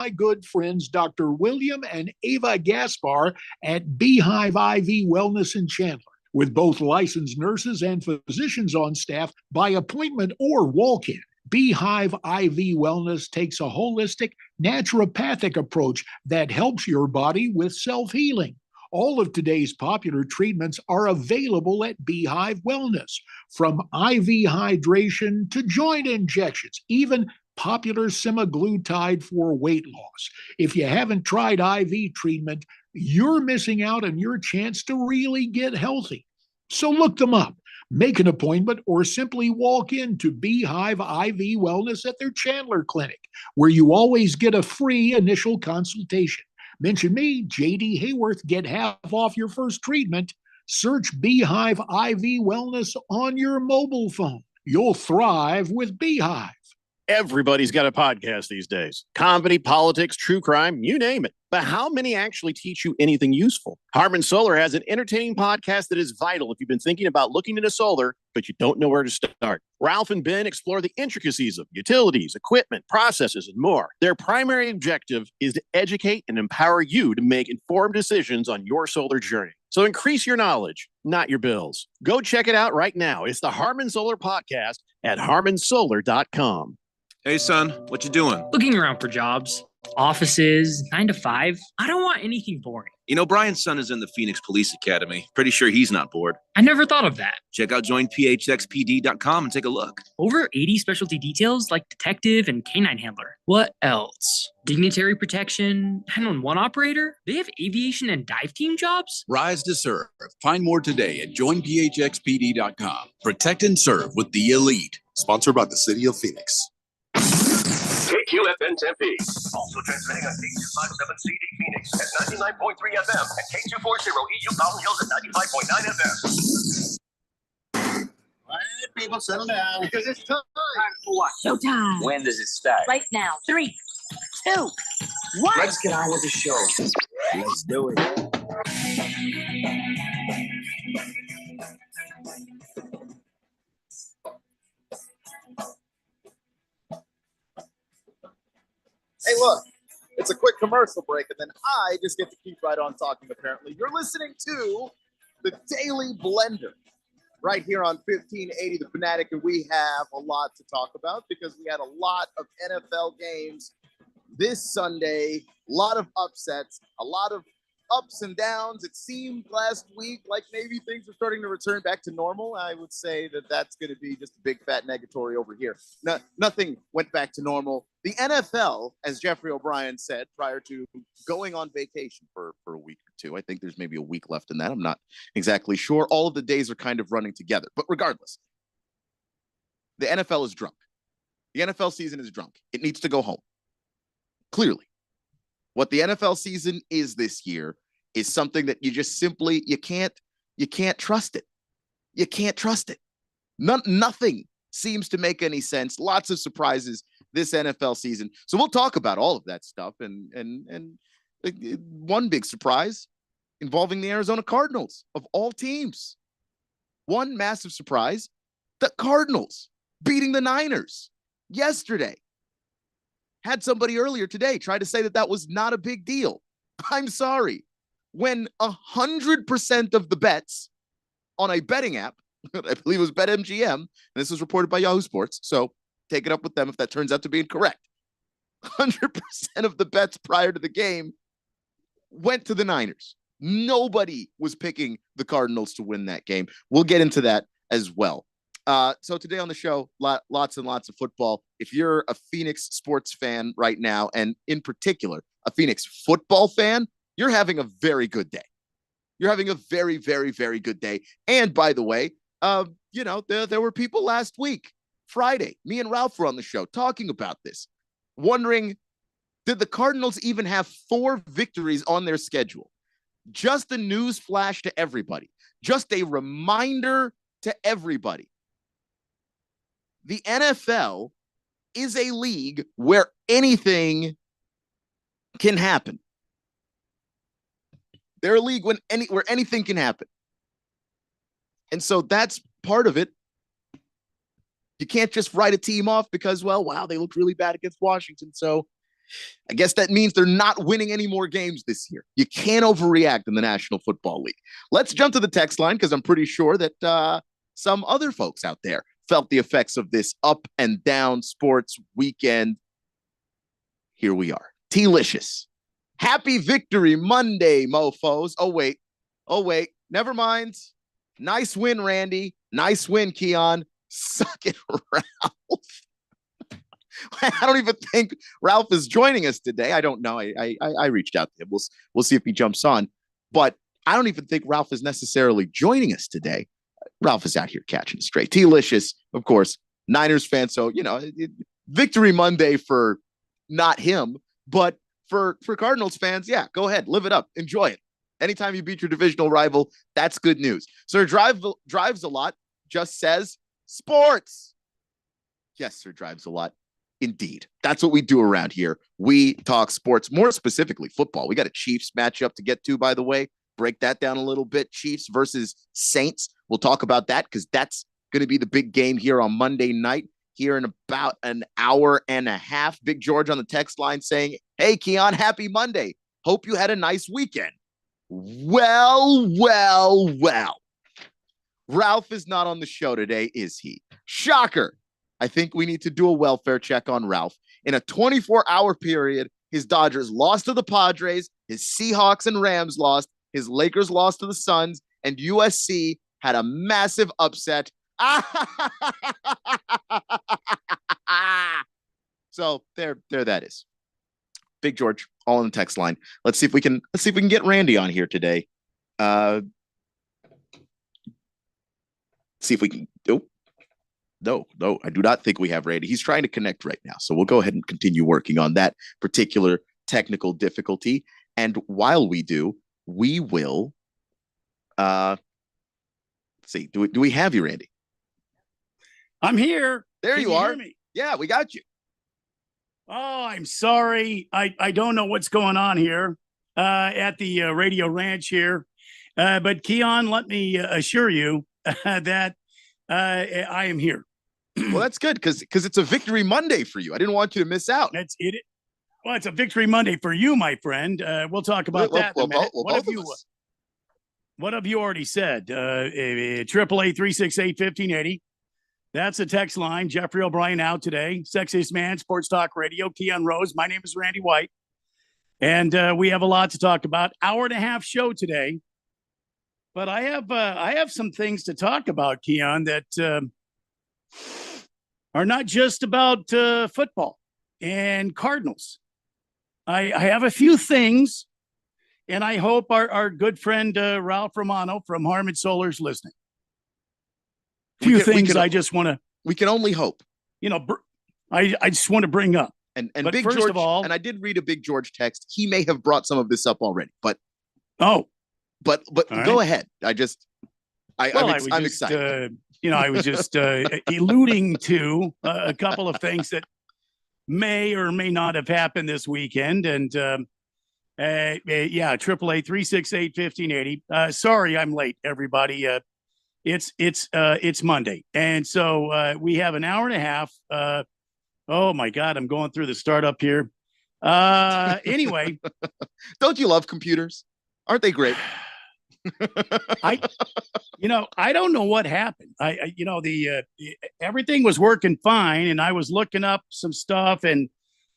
my good friends, Dr. William and Ava Gaspar at Beehive IV Wellness in Chandler. With both licensed nurses and physicians on staff by appointment or walk in, Beehive IV Wellness takes a holistic, naturopathic approach that helps your body with self healing. All of today's popular treatments are available at Beehive Wellness, from IV hydration to joint injections, even popular semaglutide for weight loss. If you haven't tried IV treatment, you're missing out on your chance to really get healthy. So look them up, make an appointment, or simply walk into Beehive IV Wellness at their Chandler Clinic, where you always get a free initial consultation. Mention me, JD Hayworth, get half off your first treatment. Search Beehive IV Wellness on your mobile phone. You'll thrive with Beehive. Everybody's got a podcast these days. Comedy, politics, true crime, you name it. But how many actually teach you anything useful? Harman Solar has an entertaining podcast that is vital if you've been thinking about looking into solar, but you don't know where to start. Ralph and Ben explore the intricacies of utilities, equipment, processes, and more. Their primary objective is to educate and empower you to make informed decisions on your solar journey. So increase your knowledge, not your bills. Go check it out right now. It's the Harman Solar Podcast at harmansolar.com. Hey, son, what you doing? Looking around for jobs, offices, 9 to 5. I don't want anything boring. You know, Brian's son is in the Phoenix Police Academy. Pretty sure he's not bored. I never thought of that. Check out joinphxpd.com and take a look. Over 80 specialty details like detective and canine handler. What else? Dignitary protection, 911 operator? They have aviation and dive team jobs? Rise to serve. Find more today at joinphxpd.com. Protect and serve with the elite. Sponsored by the City of Phoenix. KQFN Tempe. Also transmitting on K257CD Phoenix at 99.3 FM and K240 EU Mountain Hills at 95.9 FM. All right, people, settle down. Because it's time. Time for what? Showtime. When does it start? Right now. 3, 2, 1. Let's get on with the show. Let's do it. Hey, look, it's a quick commercial break, and then I just get to keep right on talking, apparently. You're listening to the Daily Blender right here on 1580 The Fanatic, and we have a lot to talk about because we had a lot of NFL games this Sunday, a lot of upsets, a lot of ups and downs. It seemed last week like maybe things are starting to return back to normal. I would say that that's going to be just a big fat negatory over here. No, nothing went back to normal. The NFL, as Jeffrey O'Brien said prior to going on vacation for a week or two, I think there's maybe a week left in that. I'm not exactly sure. All of the days are kind of running together. But regardless, the NFL is drunk. The NFL season is drunk. It needs to go home. Clearly. What the NFL season is this year is something that you just simply, you can't trust it. You can't trust it. Nothing seems to make any sense. Lots of surprises this NFL season. So we'll talk about all of that stuff. And one big surprise involving the Arizona Cardinals of all teams. One massive surprise, the Cardinals beating the Niners yesterday. Had somebody earlier today try to say that was not a big deal. I'm sorry. When 100% of the bets on a betting app, I believe it was BetMGM, and this was reported by Yahoo Sports, so take it up with them if that turns out to be incorrect. 100% of the bets prior to the game went to the Niners. Nobody was picking the Cardinals to win that game. We'll get into that as well. So today on the show, lots and lots of football. If you're a Phoenix sports fan right now, and in particular, a Phoenix football fan, you're having a very good day. You're having a very, very, very good day. And by the way, there were people last week, Friday, me and Ralph were on the show talking about this, wondering, did the Cardinals even have 4 victories on their schedule? Just a news flash to everybody. Just a reminder to everybody. The NFL is a league where anything can happen. They're a league where anything can happen. And so that's part of it. You can't just write a team off because, well, wow, they looked really bad against Washington. So I guess that means they're not winning any more games this year. You can't overreact in the National Football League. Let's jump to the text line because I'm pretty sure that some other folks out there felt the effects of this up and down sports weekend. Here we are. T-licious. Happy Victory Monday, mofos. Oh, wait. Never mind. Nice win, Randy. Nice win, Keon. Suck it, Ralph. I don't even think Ralph is joining us today. I don't know. I reached out to him. We'll see if he jumps on. But I don't even think Ralph is necessarily joining us today. Ralph is out here catching it straight. T-licious, of course, Niners fan. So, Victory Monday for not him, but for Cardinals fans, yeah, go ahead, live it up, enjoy it. Anytime you beat your divisional rival, that's good news. Sir Drives a Lot just says sports. Yes, Sir Drives a Lot. Indeed. That's what we do around here. We talk sports, more specifically football. We got a Chiefs matchup to get to, by the way. Break that down a little bit. Chiefs versus Saints. We'll talk about that because that's going to be the big game here on Monday night, here in about an hour and a half. Big George on the text line saying, hey, Keon, happy Monday. Hope you had a nice weekend. Well. Ralph is not on the show today, is he? Shocker. I think we need to do a welfare check on Ralph. In a 24-hour period, his Dodgers lost to the Padres, his Seahawks and Rams lost, his Lakers lost to the Suns, and USC had a massive upset. So there that is. Big George, all on the text line. Let's see if we can get Randy on here today. See if we can. No, I do not think we have Randy. He's trying to connect right now. So we'll go ahead and continue working on that particular technical difficulty. And while we do, we will see. Do we have you, Randy? I'm here. There Can you are. hear me? Yeah, we got you. Oh, I'm sorry. I don't know what's going on here at the Radio Ranch here. But Keon, let me assure you that I am here. Well, that's good because it's a Victory Monday for you. I didn't want you to miss out. That's it. Well, it's a Victory Monday for you, my friend. We'll talk about that in a minute. What have you already said? 888-368-1580. That's the text line. Jeffrey O'Brien out today. Sexiest Man, Sports Talk Radio. Keon Rose. My name is Randy White. And we have a lot to talk about. Hour and a half show today. But I have some things to talk about, Keon, that are not just about football and Cardinals. I have a few things, and I hope our good friend Ralph Romano from Harmon Solar is listening. I just want to. We can only hope. I just want to bring up. And but Big first George, of all, and I did read a Big George text. He may have brought some of this up already, but But go ahead. I'm excited. I was just alluding to a couple of things that may or may not have happened this weekend. And 888-368-1580. Sorry, I'm late, everybody. It's Monday, and so we have an hour and a half. Oh my God, I'm going through the startup here. Anyway, don't you love computers? Aren't they great? I don't know what happened. Everything was working fine, and I was looking up some stuff and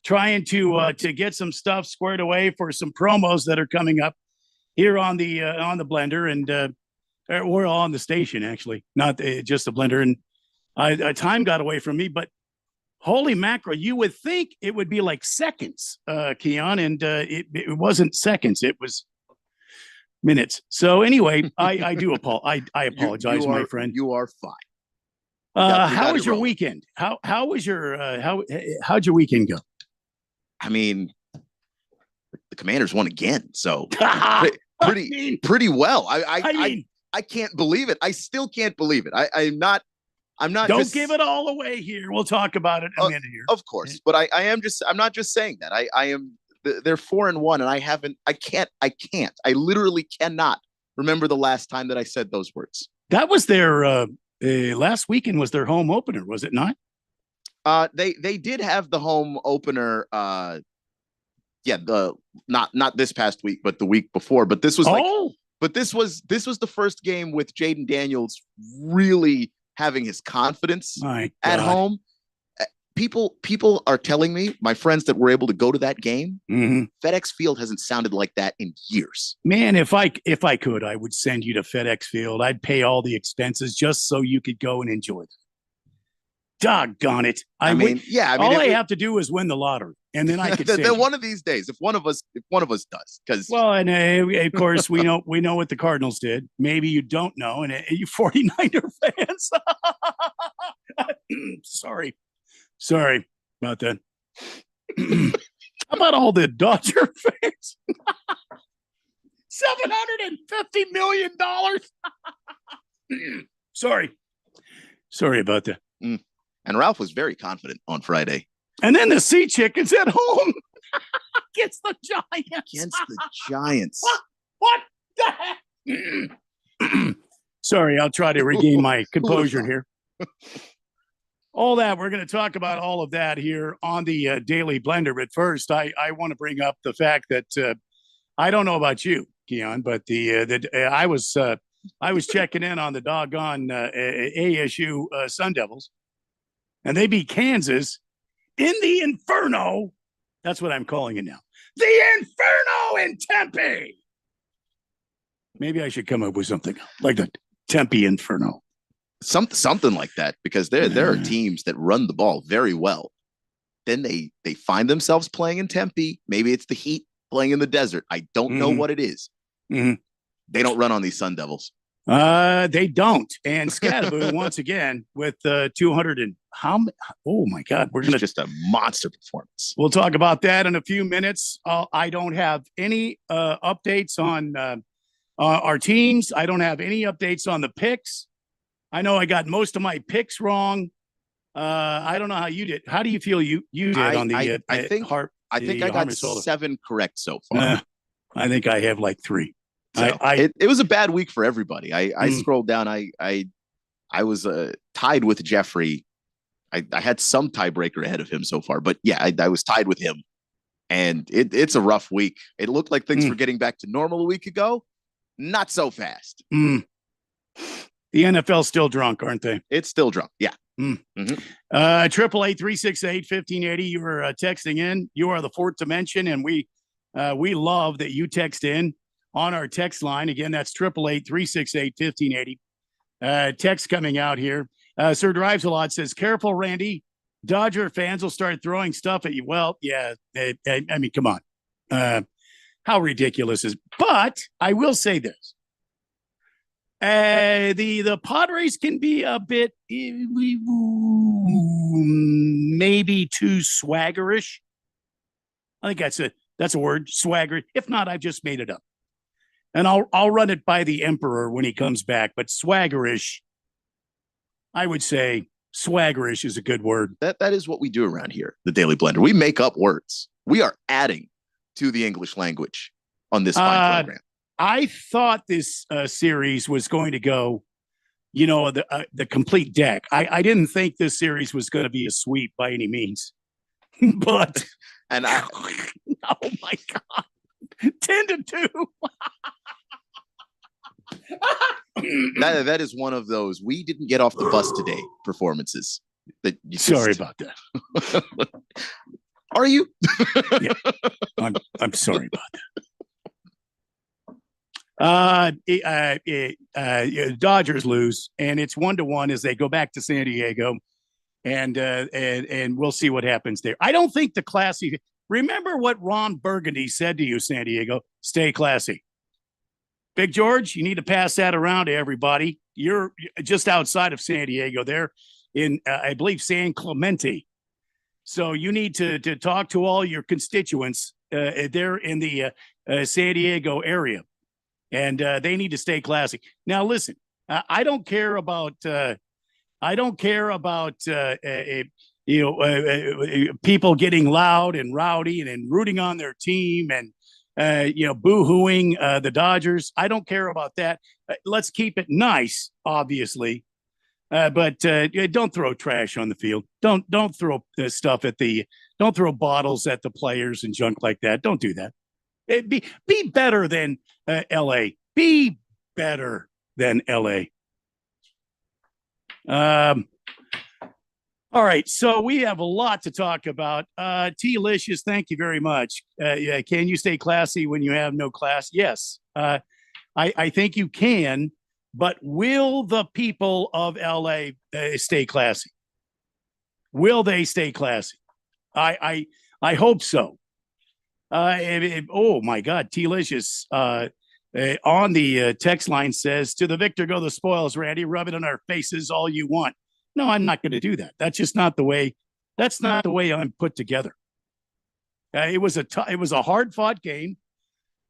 trying to get some stuff squared away for some promos that are coming up here on the blender, and we're all on the station actually, not just the blender. And time got away from me, but holy mackerel, you would think it would be like seconds, Keon, and it wasn't seconds. It was minutes. So anyway, I do apologize, my friend. You are fine. How was your weekend? How was your how'd your weekend go? I mean, the Commanders won again, so pretty well. I can't believe it. I still can't believe it. I'm not. Don't give it all away here. We'll talk about it in a minute here. Of course, but I'm not just saying that. I am. They're 4-1, and I can't. I literally cannot remember the last time that I said those words. That was their last weekend was their home opener, was it not? They did have the home opener Yeah, not this past week, but the week before. But this was this was the first game with Jaden Daniels really having his confidence at home. People are telling me, my friends that were able to go to that game, FedEx Field hasn't sounded like that in years. Man, if I could, I would send you to FedEx Field. I'd pay all the expenses just so you could go and enjoy it. Doggone it! I mean, all I have to do is win the lottery, and then I could. Then one of these days, if one of us does, because and of course we know what the Cardinals did. Maybe you don't know, and you 49er fans. Sorry about that. How about all the Dodger fans? $750 million. Sorry about that. And Ralph was very confident on Friday. And then the Sea Chickens at home against the Giants. What the heck? Sorry, I'll try to regain my composure here. All that, we're going to talk about all of that here on the Daily Blender. But first, I want to bring up the fact that I don't know about you, Keon, but I was checking in on the doggone ASU Sun Devils, and they beat Kansas in the Inferno. That's what I'm calling it now. The Inferno in Tempe. Maybe I should come up with something like the Tempe Inferno. Something like that, because there are teams that run the ball very well. Then they find themselves playing in Tempe. Maybe it's the Heat playing in the desert. I don't know what it is. They don't run on these Sun Devils. They don't. And Scatterboot once again with 200 and how many? Oh my God, we're gonna just a monster performance. We'll talk about that in a few minutes. I don't have any updates on our teams. I don't have any updates on the picks. I know I got most of my picks wrong. I don't know how you did. How do you feel you did on the? I think I got 7 correct so far. I think I have like 3. So it was a bad week for everybody. I scrolled down. I was tied with Jeffrey. I had some tiebreaker ahead of him so far, but yeah, I was tied with him. And it's a rough week. It looked like things were getting back to normal a week ago. Not so fast. The NFL's still drunk, aren't they? It's still drunk. Yeah. 888-368-1580. You were texting in. You are the fourth dimension, and we love that you text in on our text line. Again, that's 888-368-1580. Text coming out here. Sir Drives a Lot says, careful, Randy. Dodger fans will start throwing stuff at you. Well, yeah. I mean, come on. How ridiculous is? But I will say this. The Padres can be a bit maybe too swaggerish. I think that's a word, swagger. If not, I've just made it up. And I'll run it by the Emperor when he comes back. But swaggerish, I would say swaggerish is a good word. That is what we do around here, the Daily Blender. We make up words. We are adding to the English language on this fine program. I thought this series was going to go, the complete deck. I didn't think this series was going to be a sweep by any means. But oh my God, 10-2. That is one of those we didn't get off the bus today performances. Sorry about that. Are you? Yeah, I'm sorry about that. Dodgers lose, and it's 1-1 as they go back to San Diego, and we'll see what happens there. I don't think the classy. Remember what Ron Burgundy said to you, San Diego? Stay classy. Big George, you need to pass that around to everybody. You're just outside of San Diego there in, I believe, San Clemente. So you need to talk to all your constituents there in the San Diego area. And they need to stay classy. Now, listen, I don't care about people getting loud and rowdy and rooting on their team and boo-hooing the Dodgers. I don't care about that. Let's keep it nice, obviously, but don't throw trash on the field. Don't throw stuff at the Don't throw bottles at the players and junk like that. Don't do that. Be better than LA. Be better than LA. All right, so we have a lot to talk about. T-Licious, thank you very much. Yeah, can you stay classy when you have no class? Yes, I think you can, but will the people of LA stay classy? Will they stay classy? I hope so. Oh my God, T-Licious on the text line says, "To the victor go the spoils, Randy. Rub it in our faces all you want." No, I'm not going to do that. That's just not the way. That's not the way I'm put together. It was a hard fought game,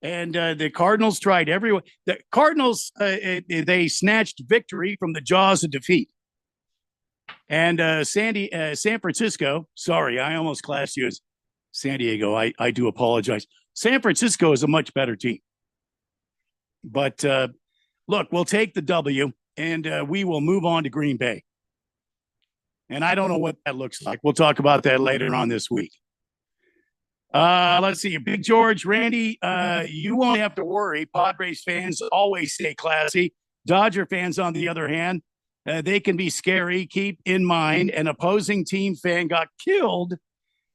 and the Cardinals tried every way. The Cardinals they snatched victory from the jaws of defeat. And San Francisco. Sorry, I almost classed you as San Diego. I do apologize. San Francisco is a much better team. But look, we'll take the W, and we will move on to Green Bay. And I don't know what that looks like. We'll talk about that later on this week. Let's see. Big George, Randy, you won't have to worry. Padres fans always stay classy. Dodger fans, on the other hand, they can be scary. Keep in mind, an opposing team fan got killed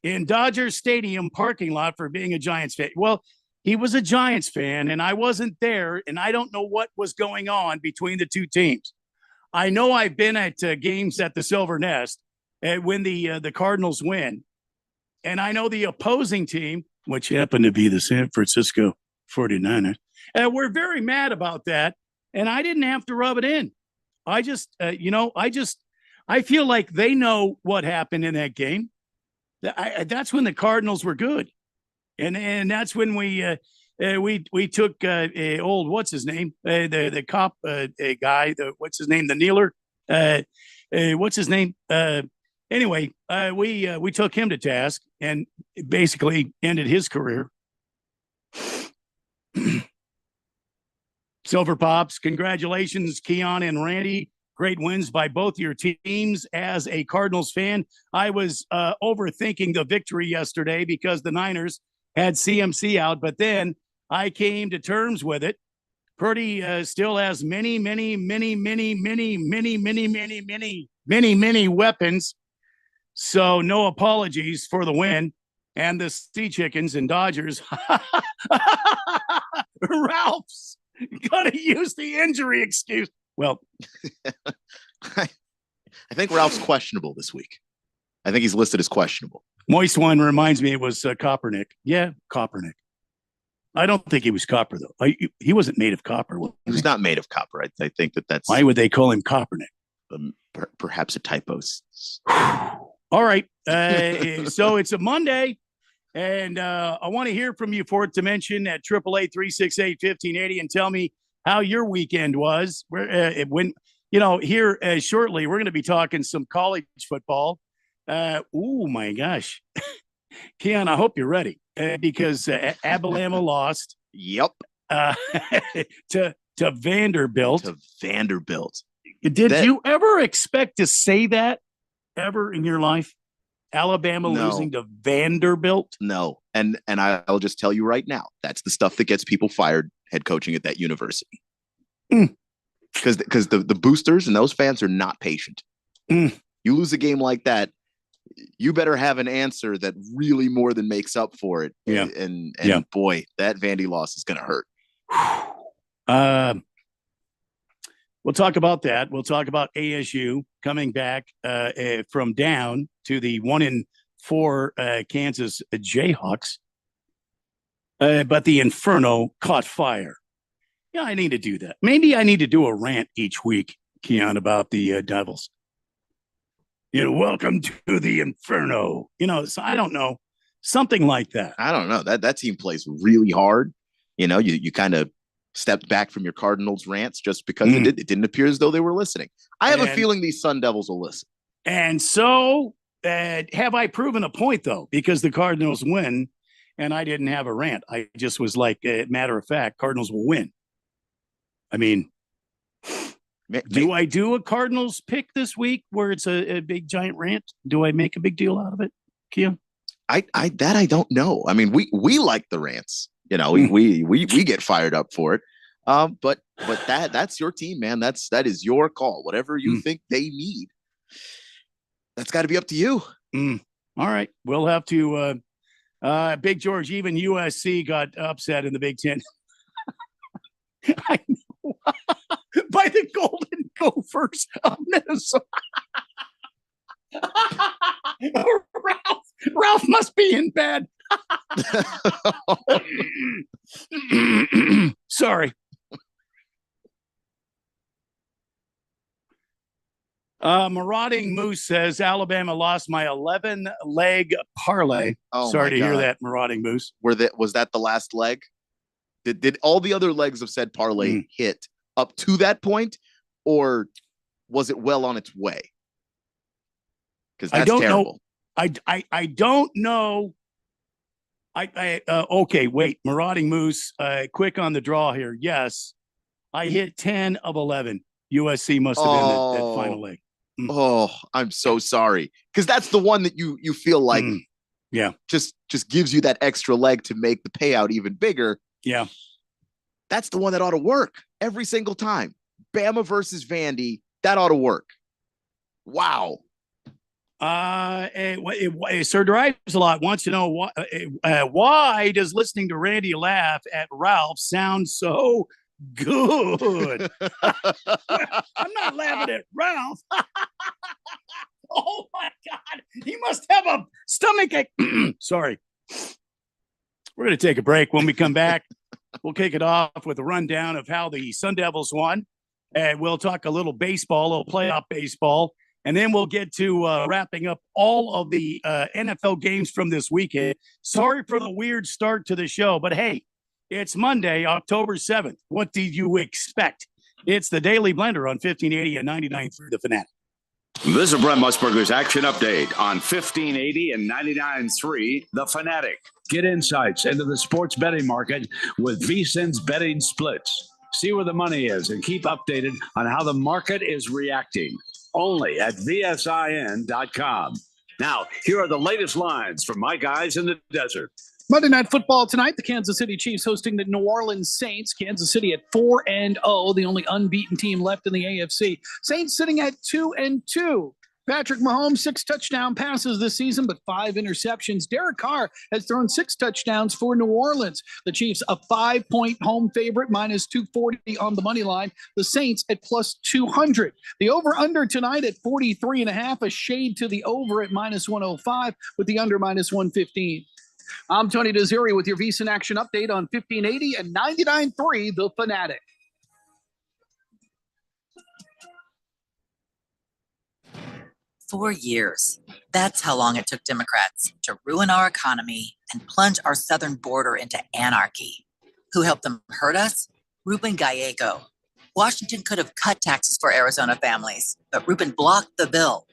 in Dodger Stadium parking lot for being a Giants fan. Well, he was a Giants fan, and I wasn't there, and I don't know what was going on between the two teams. I know I've been at games at the Silver Nest when the Cardinals win, and I know the opposing team, which happened to be the San Francisco 49ers, we're very mad about that, and I didn't have to rub it in. I just, I feel like they know what happened in that game. That's when the Cardinals were good, and that's when we took old, what's his name, the cop guy, what's his name, the kneeler, what's his name, anyway, we took him to task and basically ended his career. Silver Pops, congratulations, Keon and Randy. Great wins by both your teams. As a Cardinals fan, I was overthinking the victory yesterday because the Niners had CMC out, but then I came to terms with it. Purdy still has many weapons. So no apologies for the win. And the Sea Chickens and Dodgers. Ralph's gonna use the injury excuse. Well, I think Ralph's questionable this week. I think he's listed as questionable. Moist One reminds me it was Kopernik. Yeah, Kopernik. I don't think he was copper, though. He wasn't made of copper. He was not made of copper. I think that's... Why would they call him Kopernik? Perhaps a typo. All right. So it's a Monday, and I want to hear from you for it to mention at 888-368-1580 and tell me how your weekend was. Here shortly, we're going to be talking some college football. Oh, my gosh. Keon, I hope you're ready because Alabama lost. Yep. To Vanderbilt. To Vanderbilt. Did you ever expect to say that ever in your life? Alabama losing to Vanderbilt? No. And I'll just tell you right now, that's the stuff that gets people fired head coaching at that university. Because the boosters and those fans are not patient. You lose a game like that, you better have an answer that really more than makes up for it. Yeah. And boy, that Vandy loss is going to hurt. We'll talk about that. We'll talk about ASU coming back from down to the 1-4 Kansas Jayhawks. But the Inferno caught fire. Yeah, I need to do that. Maybe I need to do a rant each week, Keon, about the Devils. Welcome to the Inferno. So I don't know. Something like that. I don't know. That team plays really hard. You kind of stepped back from your Cardinals rants just because it didn't appear as though they were listening. I have a feeling these Sun Devils will listen. And so have I proven a point, though? Because the Cardinals win, and I didn't have a rant. I just was like, matter of fact, Cardinals will win. I mean, do I do a Cardinals pick this week where it's a big giant rant? Do I make a big deal out of it, Kia? I don't know. I mean, we like the rants. You know, we get fired up for it. But that's your team, man. That is your call. Whatever you think they need, that's got to be up to you. All right, we'll have to. Big George, even USC got upset in the Big Ten. I know. By the Golden Gophers of Minnesota. Ralph must be in bed. Sorry. Marauding Moose says Alabama lost my 11-leg parlay. Oh, sorry to hear God. that, Marauding Moose. Was that the last leg? Did all the other legs of said parlay hit up to that point, or was it well on its way? Because that's terrible. I don't know. Okay, wait. Marauding Moose, quick on the draw here. Yes, I hit 10 of 11. USC must have been that final leg. Oh, I'm so sorry. Because that's the one that you feel like just gives you that extra leg to make the payout even bigger. Yeah. That's the one that ought to work every single time. Bama versus Vandy, that ought to work. Wow. Sir Drives a lot wants to know why does listening to Randy laugh at Ralph sound so good? I'm not laughing at Ralph. Oh my God, he must have a stomach ache. Sorry. We're going to take a break. When we come back, we'll kick it off with a rundown of how the Sun Devils won. And we'll talk a little baseball, a little playoff baseball. And then we'll get to wrapping up all of the NFL games from this weekend. Sorry for the weird start to the show, but hey, it's Monday, October 7th. What did you expect? It's the Daily Blender on 1580 and 99.3 The Fanatic. This is Brent Musburger's Action Update on 1580 and 99.3 The Fanatic. Get insights into the sports betting market with VSiN's betting splits. See where the money is and keep updated on how the market is reacting. Only at VSIN.com. Now, here are the latest lines from my guys in the desert. Monday Night Football tonight, the Kansas City Chiefs hosting the New Orleans Saints. Kansas City at 4-0, the only unbeaten team left in the AFC. Saints sitting at 2-2. Patrick Mahomes, 6 touchdown passes this season, but 5 interceptions. Derek Carr has thrown 6 touchdowns for New Orleans. The Chiefs a 5-point home favorite, minus 240 on the money line. The Saints at plus 200. The over-under tonight at 43.5, a shade to the over at minus 105, with the under minus 115. I'm Tony Desiri with your VSiN Action Update on 1580 and 99.3 The Fanatic. For years. That's how long it took Democrats to ruin our economy and plunge our southern border into anarchy. Who helped them hurt us? Ruben Gallego. Washington could have cut taxes for Arizona families, but Ruben blocked the bill.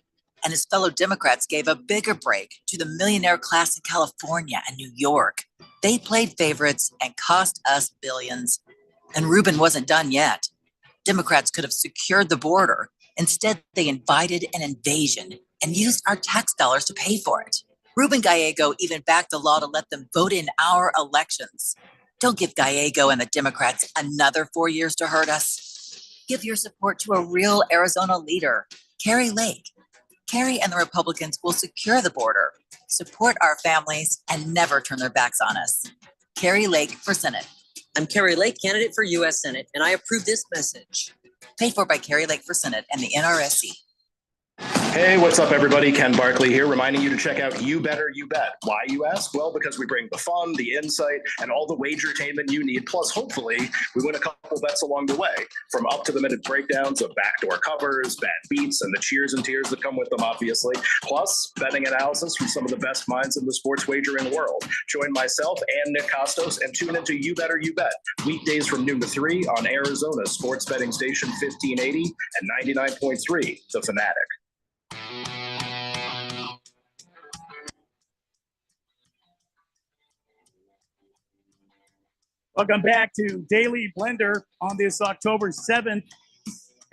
And his fellow Democrats gave a bigger break to the millionaire class in California and New York. They played favorites and cost us billions. And Ruben wasn't done yet. Democrats could have secured the border. Instead, they invited an invasion and used our tax dollars to pay for it. Ruben Gallego even backed the law to let them vote in our elections. Don't give Gallego and the Democrats another 4 years to hurt us. Give your support to a real Arizona leader, Kari Lake. Kari and the Republicans will secure the border, support our families, and never turn their backs on us. Kari Lake for Senate. I'm Kari Lake, candidate for U.S. Senate, and I approve this message. Paid for by Kari Lake for Senate and the NRSC. Hey, what's up, everybody? Ken Barkley here, reminding you to check out You Better You Bet. Why, you ask? Well, because we bring the fun, the insight, and all the wagertainment you need. Plus, hopefully, we win a couple bets along the way. From up-to-the-minute breakdowns of backdoor covers, bad beats, and the cheers and tears that come with them, obviously. Plus, betting analysis from some of the best minds in the sports wagering world. Join myself and Nick Costos and tune into You Better You Bet. Weekdays from noon to 3 on Arizona's sports betting station 1580 and 99.3 The Fanatic. Welcome back to Daily Blender on this October 7th.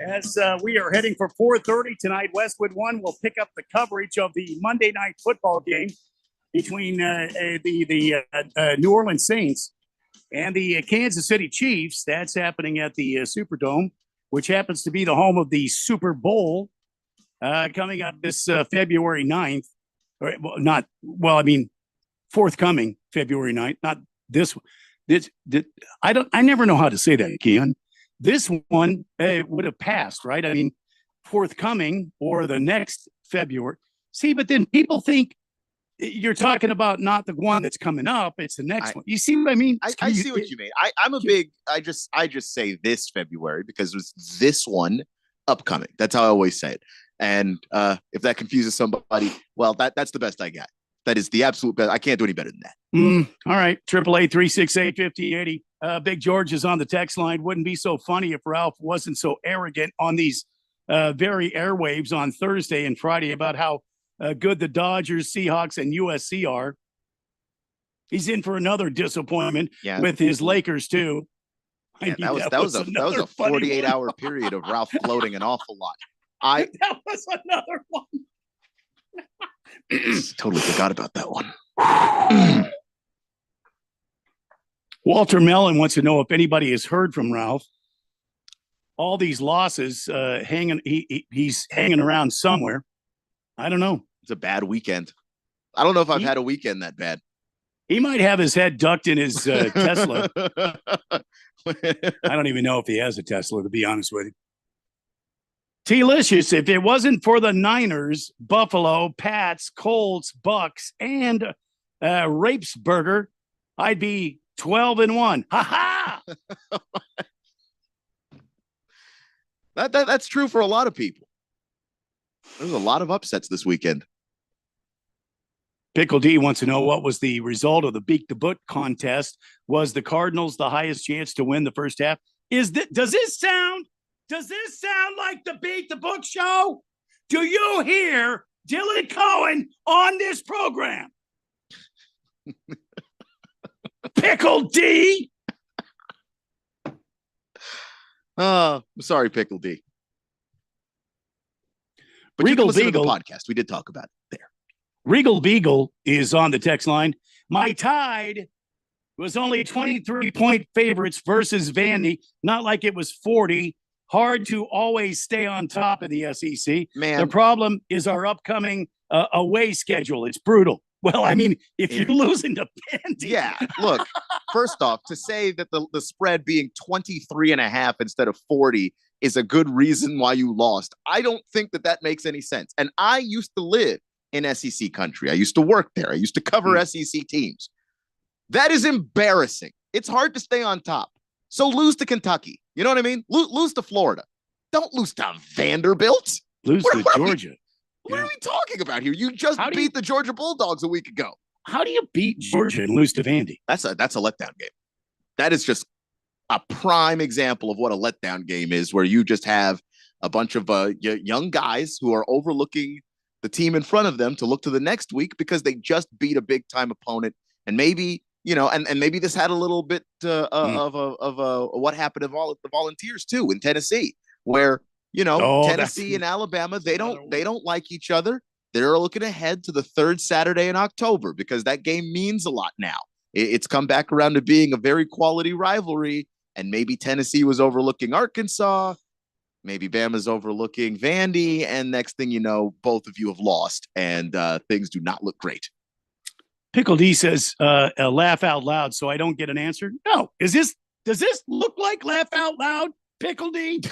As we are heading for 4:30 tonight, Westwood One will pick up the coverage of the Monday Night Football game. between the New Orleans Saints and the Kansas City Chiefs. That's happening at the Superdome, which happens to be the home of the Super Bowl coming up this February 9th. Or, forthcoming February 9th, not this one. I never know how to say that, Keon. This one would have passed, right? I mean, forthcoming or the next February. See, but then people think you're talking about not the one that's coming up. It's the next one. You see what I mean? I see what you mean. I'm a big. I just say this February because it was this one upcoming. That's how I always say it. And if that confuses somebody, well, that's the best I got. That is the absolute best. I can't do any better than that. All right. 888-368-5080. Big George is on the text line. Wouldn't be so funny if Ralph wasn't so arrogant on these very airwaves on Thursday and Friday about how good the Dodgers, Seahawks, and USC are. He's in for another disappointment with his Lakers, too. Yeah, that was a 48-hour period of Ralph floating an awful lot. That was another one. Totally forgot about that one. Walter Mellon wants to know if anybody has heard from Ralph. All these losses he's hanging around somewhere. I don't know. It's a bad weekend. I don't know if I've had a weekend that bad. He might have his head ducked in his Tesla. I don't even know if he has a Tesla, to be honest with you. T-licious, if it wasn't for the Niners, Buffalo, Pats, Colts, Bucks, and Rapesburger, I'd be 12-1. Ha ha! That's true for a lot of people. There's a lot of upsets this weekend. Pickle D wants to know what was the result of the Beat the Book contest. Was the Cardinals the highest chance to win the first half? Does this sound like the Beat the Book show? Do you hear Dylan Cohen on this program? Pickle D. I'm sorry, Pickle D. But Regal you can listen Beagle to the podcast. We did talk about it there. Regal Beagle is on the text line. My Tide was only 23-point favorites versus Vandy. Not like it was 40. Hard to always stay on top of the SEC. Man, the problem is our upcoming away schedule. It's brutal. Well, I mean, if you're losing to Vandy. Yeah, look, first off, to say that the spread being 23.5 instead of 40 is a good reason why you lost. I don't think that makes any sense. And I used to live in SEC country. I used to work there. I used to cover SEC teams. That is embarrassing. It's hard to stay on top. So lose to Kentucky. You know what I mean? Lose to Florida. Don't lose to Vanderbilt. Lose to Georgia. What are we talking about here? You just beat the Georgia Bulldogs a week ago. How do you beat Georgia and lose to Vandy? That's a letdown game. That is just a prime example of what a letdown game is, where you just have a bunch of young guys who are overlooking the team in front of them to look to the next week because they just beat a big time opponent. And maybe, and maybe this had a little bit of what happened to the Volunteers too in Tennessee, where Tennessee and Alabama, they don't like each other. They're looking ahead to the third Saturday in October because that game means a lot now. It's come back around to being a very quality rivalry, and maybe Tennessee was overlooking Arkansas. Maybe Bama's overlooking Vandy, and next thing you know, both of you have lost, and things do not look great. Pickle D says, laugh out loud so I don't get an answer. No. Does this look like laugh out loud, Pickle D?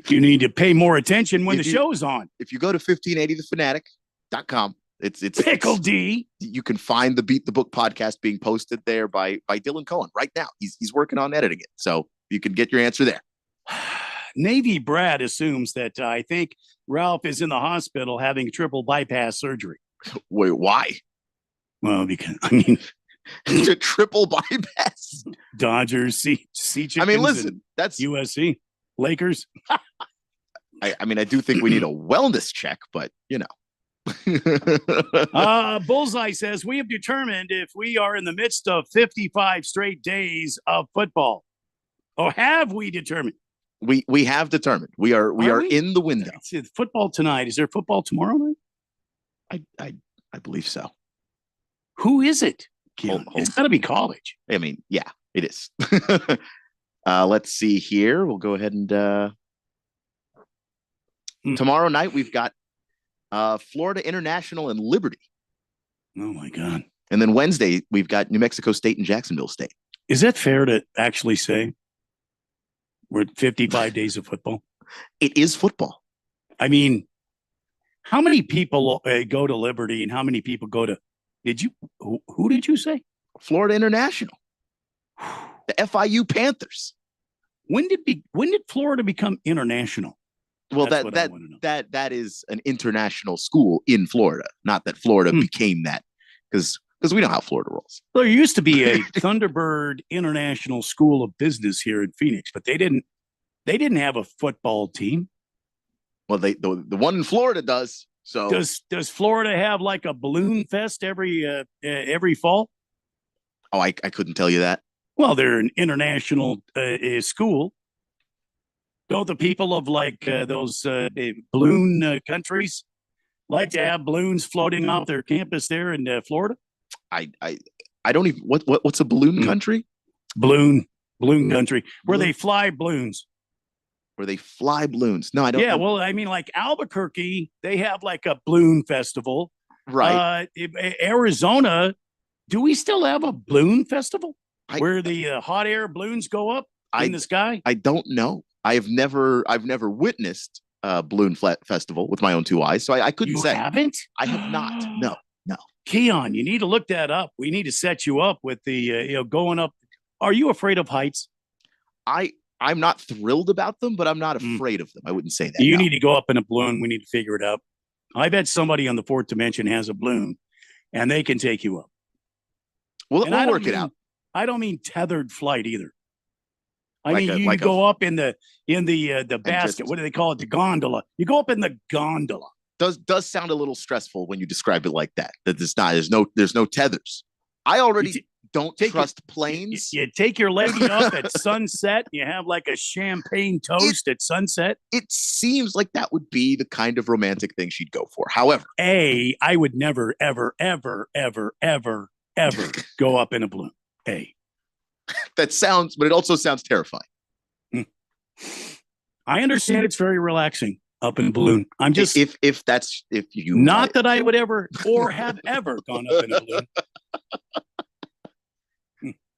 You need to pay more attention when the show's on. If you go to 1580thefanatic.com, it's Pickle D. You can find the Beat the Book podcast being posted there by Dylan Cohen right now. He's working on editing it, so you can get your answer there. Navy Brad assumes that I think Ralph is in the hospital having triple bypass surgery. Wait, why? Well, because it's a triple bypass. Dodgers, Sea I mean, listen, that's USC, Lakers. I do think we need a wellness check, but Bullseye says we have determined if we are in the midst of 55 straight days of football, or have we determined? We have determined we are we? in the window. It's football tonight. Is there football tomorrow night? I believe so. Who is it? It's got to be college. I mean, yeah, it is. Let's see here. We'll go ahead and tomorrow night we've got Florida International and Liberty. Oh my God. And then Wednesday we've got New Mexico State and Jacksonville State. Is that fair to actually say we're at 55 days of football? It is football. I mean, how many people go to Liberty and how many people go to, who did you say? Florida International. The FIU Panthers. When did Florida become international? Well, that is an international school in Florida, not that Florida became that, because we know how Florida rolls. There used to be a Thunderbird International School of Business here in Phoenix, but they didn't have a football team. Well, the one in Florida does. So does Florida have like a balloon fest every fall? Oh, I couldn't tell you that. Well, they're an international school. Don't the people of like those balloon countries like to have balloons floating off their campus there in Florida? I don't even what's a balloon country? Balloon country where they fly balloons. Where they fly balloons? No, I don't. Yeah, know. well, I mean, like Albuquerque, they have like a balloon festival, right? Arizona, do we still have a balloon festival where the hot air balloons go up in the sky? I don't know. I've never witnessed a balloon festival with my own two eyes, so I couldn't say. You haven't? I have not. No. Keon, you need to look that up. We need to set you up with the going up. Are you afraid of heights? I'm not thrilled about them, but I'm not afraid of them. I wouldn't say that. You need to go up in a balloon. We need to figure it out. I bet somebody on the fourth dimension has a balloon, and they can take you up. We'll work it out. I don't mean tethered flight either. I mean, you go up in the basket. What do they call it? The gondola. You go up in the gondola. Does sound a little stressful when you describe it like that. That it's not. There's no tethers. I already don't trust planes. You take your lady up at sunset. You have like a champagne toast at sunset. It seems like that would be the kind of romantic thing she'd go for. However, I would never, ever, ever, ever, ever, ever go up in a balloon. That sounds, but it also sounds terrifying. I understand it's very relaxing up in a balloon. I'm just if you not that I would ever or have ever gone up in a balloon.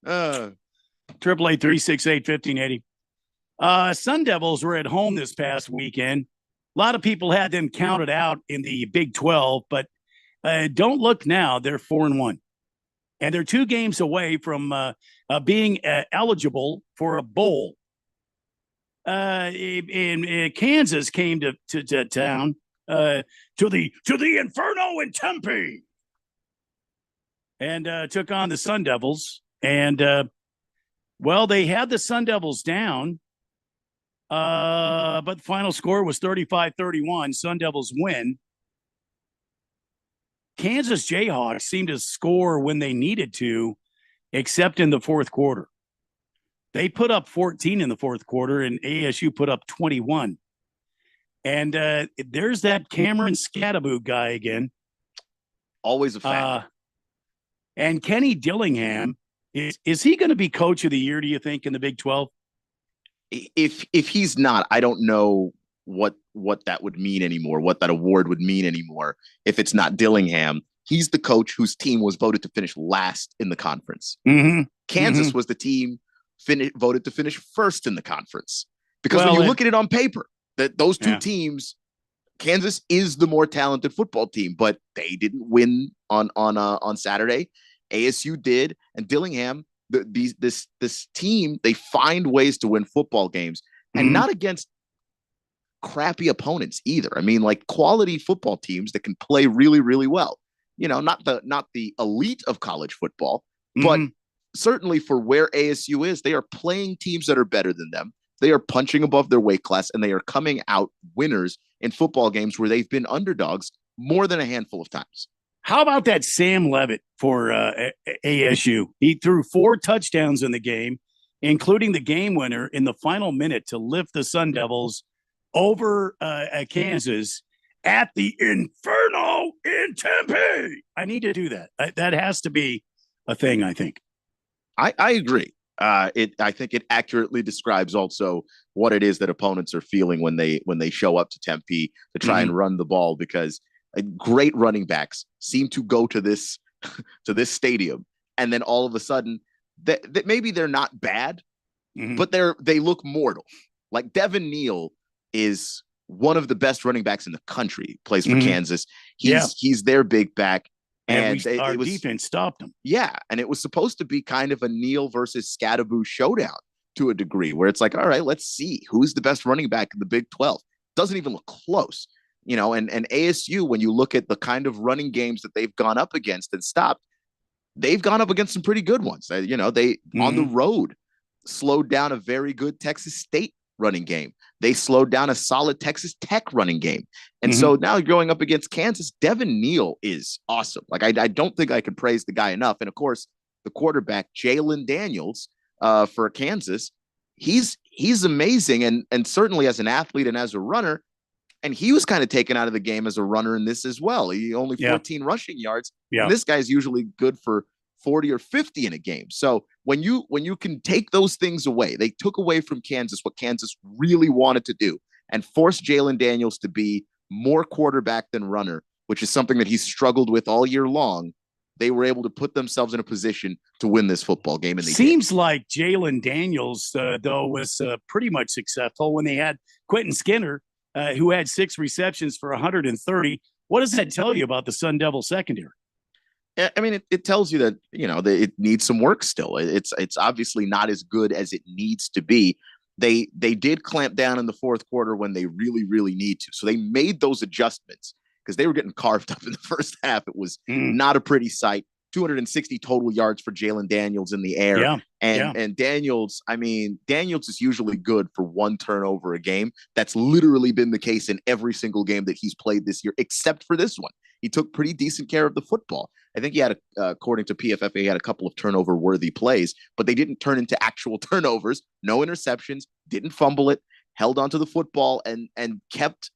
888-368-1580. Sun Devils were at home this past weekend. A lot of people had them counted out in the Big 12, but don't look now. They're 4-1. And they're 2 games away from being eligible for a bowl. In Kansas came to town to the Inferno in Tempe, and took on the Sun Devils. And they had the Sun Devils down, but the final score was 35-31. Sun Devils win. Kansas Jayhawks seemed to score when they needed to, except in the fourth quarter. They put up 14 in the fourth quarter, and ASU put up 21. And there's that Cameron Scattaboo guy again. Always a fan. And Kenny Dillingham, is he going to be coach of the year, do you think, in the Big 12? If he's not, I don't know what that would mean anymore, what that award would mean anymore if it's not Dillingham. He's the coach whose team was voted to finish last in the conference. Mm-hmm. Kansas was the team voted to finish first in the conference. Because when you look at it on paper, that those two teams, Kansas is the more talented football team, but they didn't win on Saturday. ASU did, and Dillingham, this team, they find ways to win football games, and not against crappy opponents either. I mean, like quality football teams that can play really, really well. You know, not the elite of college football, but certainly for where ASU is, they are playing teams that are better than them. They are punching above their weight class, and they are coming out winners in football games where they've been underdogs more than a handful of times. How about that Sam Levitt for ASU? He threw 4 touchdowns in the game. including the game winner in the final minute to lift the Sun Devils over Kansas at the Inferno in Tempe. I need to do that. That has to be a thing, I think. I agree. I think it accurately describes also what it is that opponents are feeling when they show up to Tempe to try and run the ball, because great running backs seem to go to this stadium, and then all of a sudden that maybe they're not bad, but they look mortal. Like Devin Neal is one of the best running backs in the country. Plays for Kansas. He's their big back. And our defense stopped them. Yeah, and it was supposed to be kind of a Neal versus Scadaboo showdown to a degree, where it's like, all right, let's see who's the best running back in the Big 12. Doesn't even look close, and ASU, when you look at the kind of running games that they've gone up against and stopped, they've gone up against some pretty good ones. They on the road slowed down a very good Texas State running game. They slowed down a solid Texas Tech running game. And so now going up against Kansas, Devin Neal is awesome. Like, I don't think I can praise the guy enough. And of course, the quarterback, Jalen Daniels, for Kansas, he's amazing. And certainly as an athlete and as a runner, and he was kind of taken out of the game as a runner in this as well. He only 14 rushing yards. Yeah. And this guy's usually good for 40 or 50 in a game. So when you can take those things away, they took away from Kansas what Kansas really wanted to do and forced Jalen Daniels to be more quarterback than runner, which is something that he's struggled with all year long. They were able to put themselves in a position to win this football game. And they seems like Jalen Daniels, though, was pretty much successful when they had Quentin Skinner, who had 6 receptions for 130. What does that tell you about the Sun Devil secondary? I mean, it tells you that, it needs some work still. It's obviously not as good as it needs to be. They did clamp down in the fourth quarter when they really, really need to. So they made those adjustments because they were getting carved up in the first half. It was not a pretty sight. 260 total yards for Jalen Daniels in the air. Yeah. And Daniels, Daniels is usually good for 1 turnover a game. That's literally been the case in every single game that he's played this year, except for this one. He took pretty decent care of the football. I think he had, according to PFF, he had a couple of turnover-worthy plays, but they didn't turn into actual turnovers. No interceptions, didn't fumble it, held onto the football, and kept,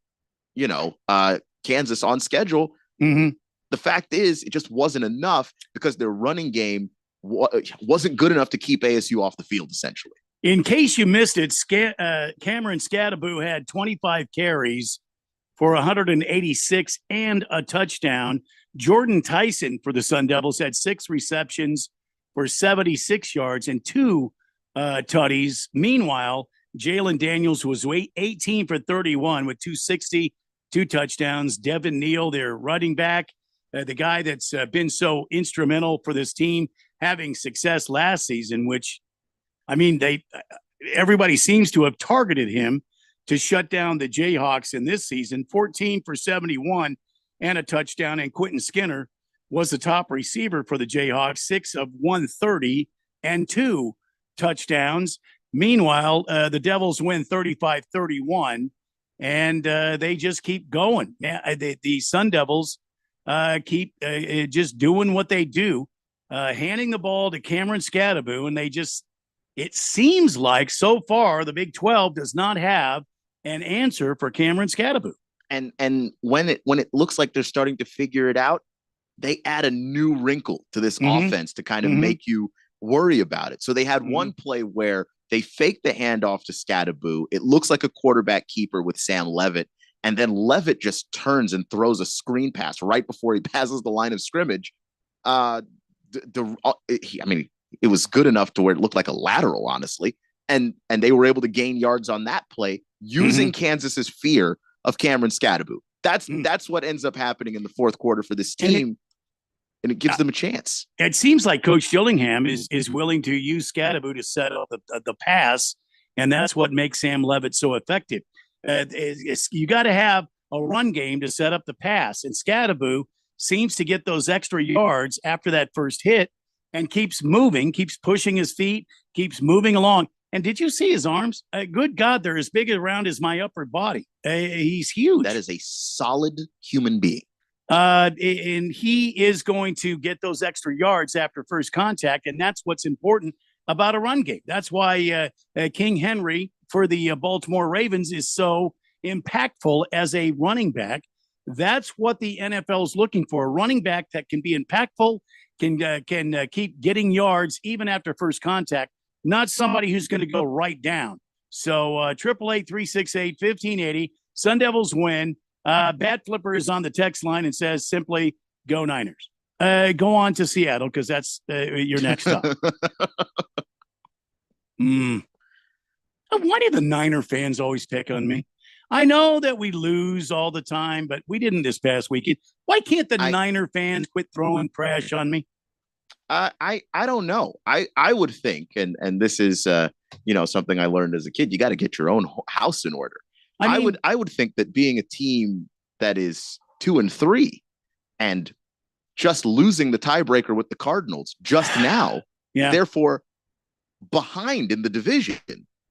Kansas on schedule. The fact is, it just wasn't enough because their running game wasn't good enough to keep ASU off the field, essentially. In case you missed it, Cameron Scadaboo had 25 carries for 186 and a touchdown. Jordan Tyson for the Sun Devils had 6 receptions for 76 yards and 2 tutties. Meanwhile, Jalen Daniels was 18 for 31 with 260, 2 touchdowns. Devin Neal, their running back, the guy that's been so instrumental for this team having success last season, which, everybody seems to have targeted him to shut down the Jayhawks in this season. 14 for 71 and a touchdown. And Quentin Skinner was the top receiver for the Jayhawks, 6 of 130 and 2 touchdowns. Meanwhile, the Devils win 35-31, and they just keep going. The Sun Devils keep just doing what they do, handing the ball to Cameron Scadaboo, and it seems like so far the Big 12 does not have an answer for Cameron Scadaboo. And when it looks like they're starting to figure it out, they add a new wrinkle to this offense to kind of make you worry about it. So they had one play where they faked the handoff to Scadaboo. It looks like a quarterback keeper with Sam Levitt. And then Levitt just turns and throws a screen pass right before he passes the line of scrimmage. It was good enough to where it looked like a lateral, honestly. And they were able to gain yards on that play using Kansas's fear of Cameron Scadaboo. That's what ends up happening in the fourth quarter for this team. And it gives them a chance. It seems like Coach Dillingham is willing to use Scadaboo to set up the pass, and that's what makes Sam Levitt so effective. You got to have a run game to set up the pass, and Scadaboo seems to get those extra yards after that first hit and keeps moving, keeps pushing his feet, keeps moving along. And did you see his arms? Good God, they're as big around as my upper body. He's huge. That is a solid human being. And he is going to get those extra yards after first contact, and that's what's important about a run game. That's why King Henry for the Baltimore Ravens is so impactful as a running back. That's what the NFL is looking for, a running back that can be impactful, can keep getting yards even after first contact, not somebody who's going to go right down. So 888-368-1580, Sun Devils win. Bat Flipper is on the text line and says simply, go Niners. Go on to Seattle because that's your next stop. Why do the Niner fans always pick on me? I know that we lose all the time, but we didn't this past weekend. Why can't the Niner fans quit throwing trash on me? I don't know. I would think, and this is something I learned as a kid. You got to get your own house in order. I would think that being a team that is 2-3 and just losing the tiebreaker with the Cardinals just now, therefore behind in the division.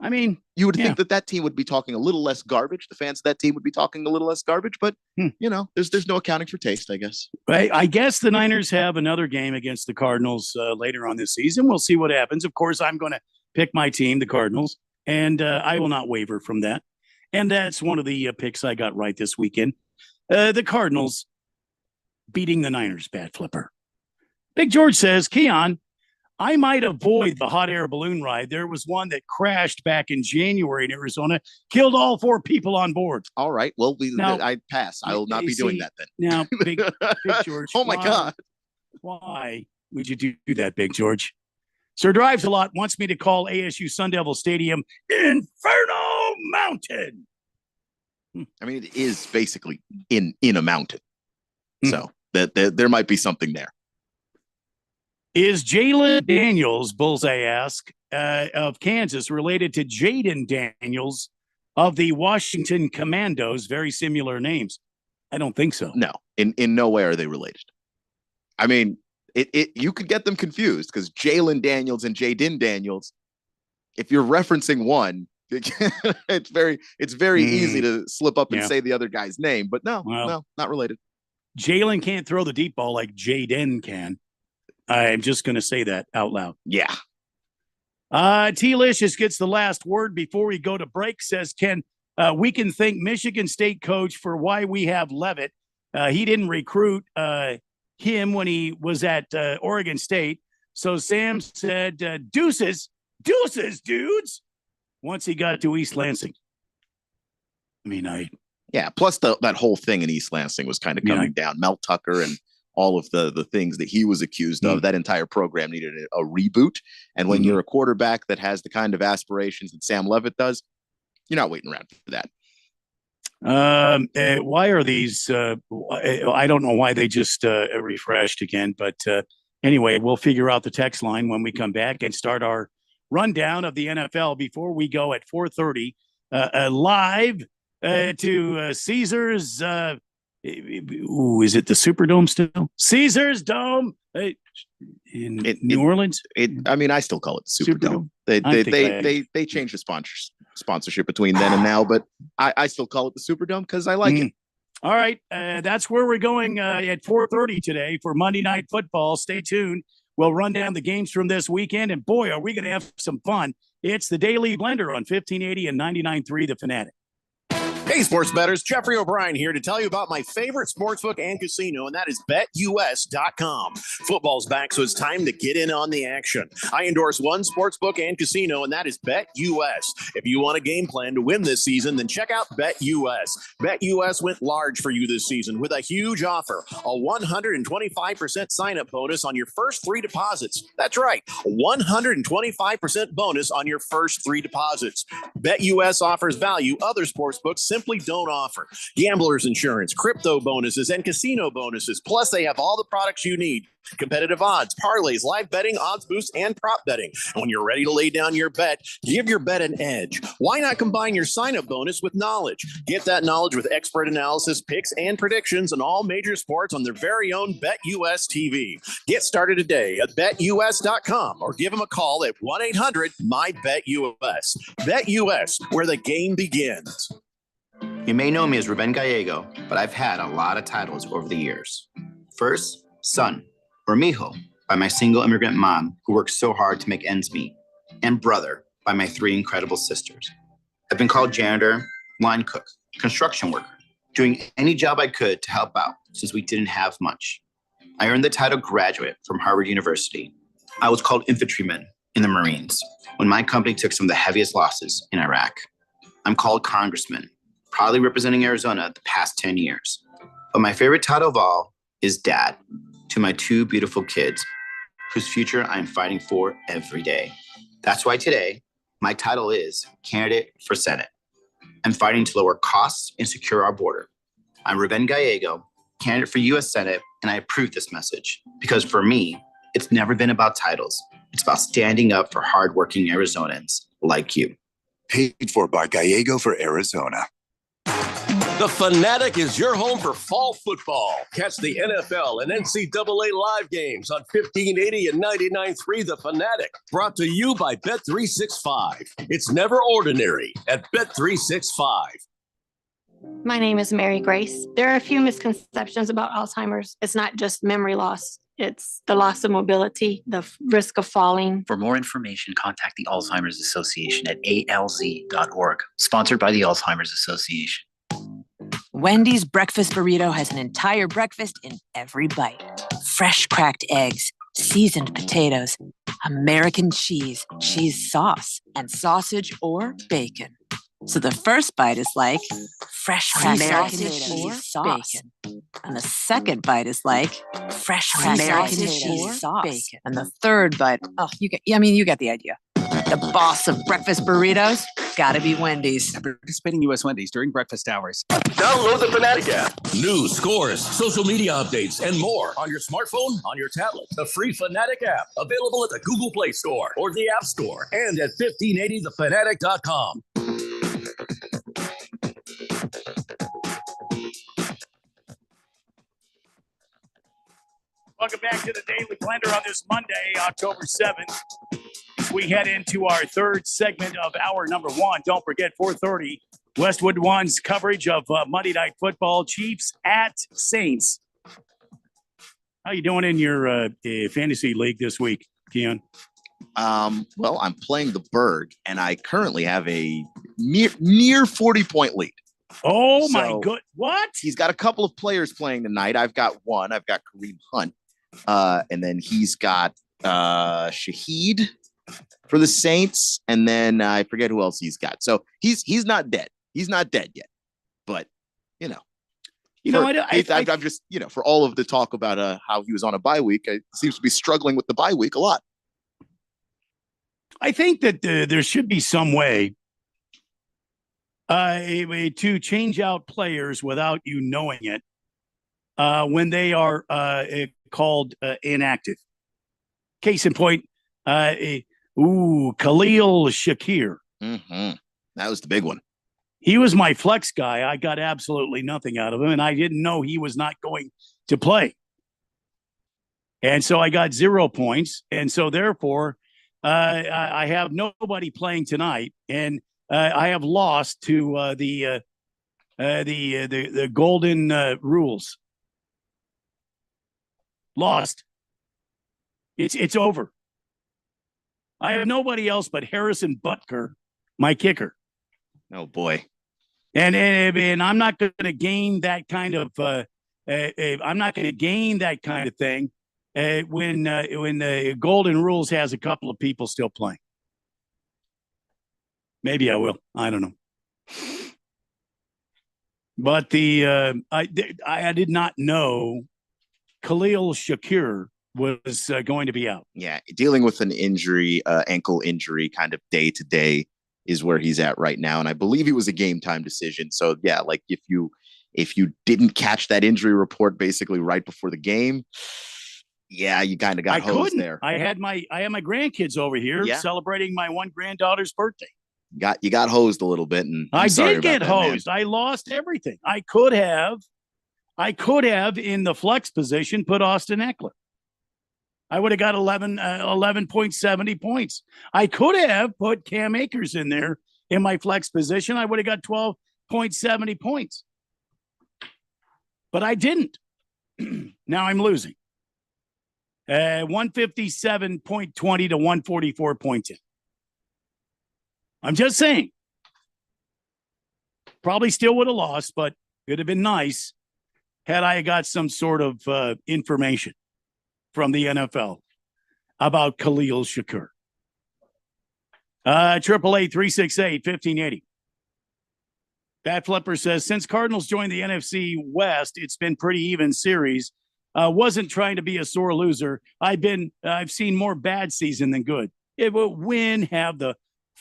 I mean, you would think that team would be talking a little less garbage. The fans of that team would be talking a little less garbage, but there's no accounting for taste, I guess. Right. I guess the Niners have another game against the Cardinals later on this season. We'll see what happens. Of course, I'm going to pick my team, the Cardinals, and I will not waver from that. And that's one of the picks I got right this weekend. The Cardinals beating the Niners, Bat Flipper. Big George says, Keon, I might avoid the hot air balloon ride. There was one that crashed back in January in Arizona, killed all 4 people on board. All right. Well, I pass. I will not be doing that then. Now, Big George. Oh, my God. Why would you do that, Big George? Sir Drives a Lot wants me to call ASU Sun Devil Stadium Inferno Mountain. I mean, it is basically in a mountain. So there might be something there. Is Jalen Daniels, Bullseye ask, of Kansas related to Jaden Daniels of the Washington Commandos? Very similar names. I don't think so. No, in no way are they related. I mean, you could get them confused because Jalen Daniels and Jaden Daniels, if you're referencing one, it's very easy to slip up and say the other guy's name. But no, not related. Jalen can't throw the deep ball like Jaden can. I'm just going to say that out loud. Yeah. T-Licious gets the last word before we go to break. Says, Ken, we can thank Michigan State coach for why we have Levitt. He didn't recruit him when he was at Oregon State. So Sam said, deuces, dudes, once he got to East Lansing. I mean, plus that whole thing in East Lansing was kind of coming down. Mel Tucker and all of the things that he was accused of. That entire program needed a reboot. And when you're a quarterback that has the kind of aspirations that Sam Levitt does, you're not waiting around for that. Why are these? I don't know why they just refreshed again. But anyway, we'll figure out the text line when we come back and start our rundown of the NFL before we go at 4:30 live to Caesars. Is it the Superdome still? Caesars Dome in New Orleans? I mean, I still call it the Superdome. They changed the sponsorship between then and now, but I still call it the Superdome because I like it. All right, that's where we're going at 4:30 today for Monday Night Football. Stay tuned. We'll run down the games from this weekend, and boy, are we going to have some fun. It's the Daily Blender on 1580 and 99.3 The Fanatic. Hey, sports bettors, Jeffrey O'Brien here to tell you about my favorite sportsbook and casino, and that is BetUS.com. Football's back, so it's time to get in on the action. I endorse one sportsbook and casino, and that is BetUS. If you want a game plan to win this season, then check out BetUS. BetUS went large for you this season with a huge offer, a 125% sign-up bonus on your first 3 deposits. That's right, a 125% bonus on your first 3 deposits. BetUS offers value other sportsbooks simply don't offer. Gamblers insurance, crypto bonuses, and casino bonuses. Plus, they have all the products you need. Competitive odds, parlays, live betting, odds boosts, and prop betting. And when you're ready to lay down your bet, give your bet an edge. Why not combine your sign-up bonus with knowledge? Get that knowledge with expert analysis, picks, and predictions on all major sports on their very own BetUS TV. Get started today at BetUS.com or give them a call at 1-800-MY-BETUS. BetUS, where the game begins. You may know me as Ruben Gallego, but I've had a lot of titles over the years. First, son, or mijo, by my single immigrant mom who worked so hard to make ends meet. and brother by my 3 incredible sisters. I've been called janitor, line cook, construction worker, doing any job I could to help out since we didn't have much. I earned the title graduate from Harvard University. I was called infantryman in the Marines when my company took some of the heaviest losses in Iraq. I'm called congressman, proudly representing Arizona the past 10 years. But my favorite title of all is dad to my 2 beautiful kids, whose future I'm fighting for every day. That's why today, my title is candidate for Senate. I'm fighting to lower costs and secure our border. I'm Ruben Gallego, candidate for U.S. Senate, and I approve this message because for me, it's never been about titles. It's about standing up for hardworking Arizonans like you. Paid for by Gallego for Arizona. The Fanatic is your home for fall football. Catch the NFL and NCAA live games on 1580 and 99.3 The Fanatic. Brought to you by Bet365. It's never ordinary at Bet365. My name is Mary Grace. There are a few misconceptions about Alzheimer's. It's not just memory loss. It's the loss of mobility, the risk of falling. For more information, contact the Alzheimer's Association at alz.org, sponsored by the Alzheimer's Association. Wendy's breakfast burrito has an entire breakfast in every bite. Fresh cracked eggs, seasoned potatoes, American cheese, cheese sauce, and sausage or bacon. So the first bite is like fresh cracked sausage or sauce. Bacon. And the second bite is like fresh cracked sausage or sauce. Bacon. And the third bite, you get the idea. The boss of breakfast burritos, gotta be Wendy's. Participating U.S. Wendy's during breakfast hours. Download the Fanatic app. News, scores, social media updates, and more on your smartphone, on your tablet. The free Fanatic app, available at the Google Play Store or the App Store and at 1580thefanatic.com. Welcome back to the Daily Blender on this Monday, October 7th. As we head into our third segment of hour number 1, don't forget 4:30, Westwood One's coverage of Monday Night Football, Chiefs at Saints. How you doing in your fantasy league this week, Keon? Well, I'm playing the Berg, and I currently have a near 40-point lead. Oh, my good. What? He's got a couple of players playing tonight. I've got one. I've got Kareem Hunt. And then he's got Shaheed for the Saints. And then I forget who else he's got. So he's not dead. He's not dead yet. But, I'm just, for all of the talk about how he was on a bye week, I seems to be struggling with the bye week a lot. I think that there should be some way to change out players without you knowing it when they are called inactive. Case in point, Khalil Shakir. Mm-hmm. That was the big one. He was my flex guy. I got absolutely nothing out of him, and I didn't know he was not going to play. And so I got 0 points, and so therefore I have nobody playing tonight, and I have lost to the golden rules. Lost. It's over. I have nobody else but Harrison Butker, my kicker. Oh boy. And I'm not going to gain that kind of I'm not going to gain that kind of thing when the golden rules has a couple of people still playing. Maybe I will. I don't know. But I did not know Khalil Shakir was going to be out. Yeah, dealing with an injury, ankle injury, kind of day to day is where he's at right now, and I believe he was a game time decision. So yeah, like if you didn't catch that injury report basically right before the game, yeah, you kind of got hosed there. I had my grandkids over here celebrating my one granddaughter's birthday. You got hosed a little bit, and I did get hosed. I lost everything. I could have in the flex position put Austin Eckler. I would have got 11.70 points. I could have put Cam Akers in there in my flex position. I would have got 12.70 points. But I didn't. Now I'm losing. 157.20 to 144.10. I'm just saying. Probably still would have lost, but it'd have been nice had I got some sort of information from the NFL about Khalil Shakur. 888-368-1580. Bat Flipper says, since Cardinals joined the NFC West, it's been pretty even series. Wasn't trying to be a sore loser. I've seen more bad season than good. When have the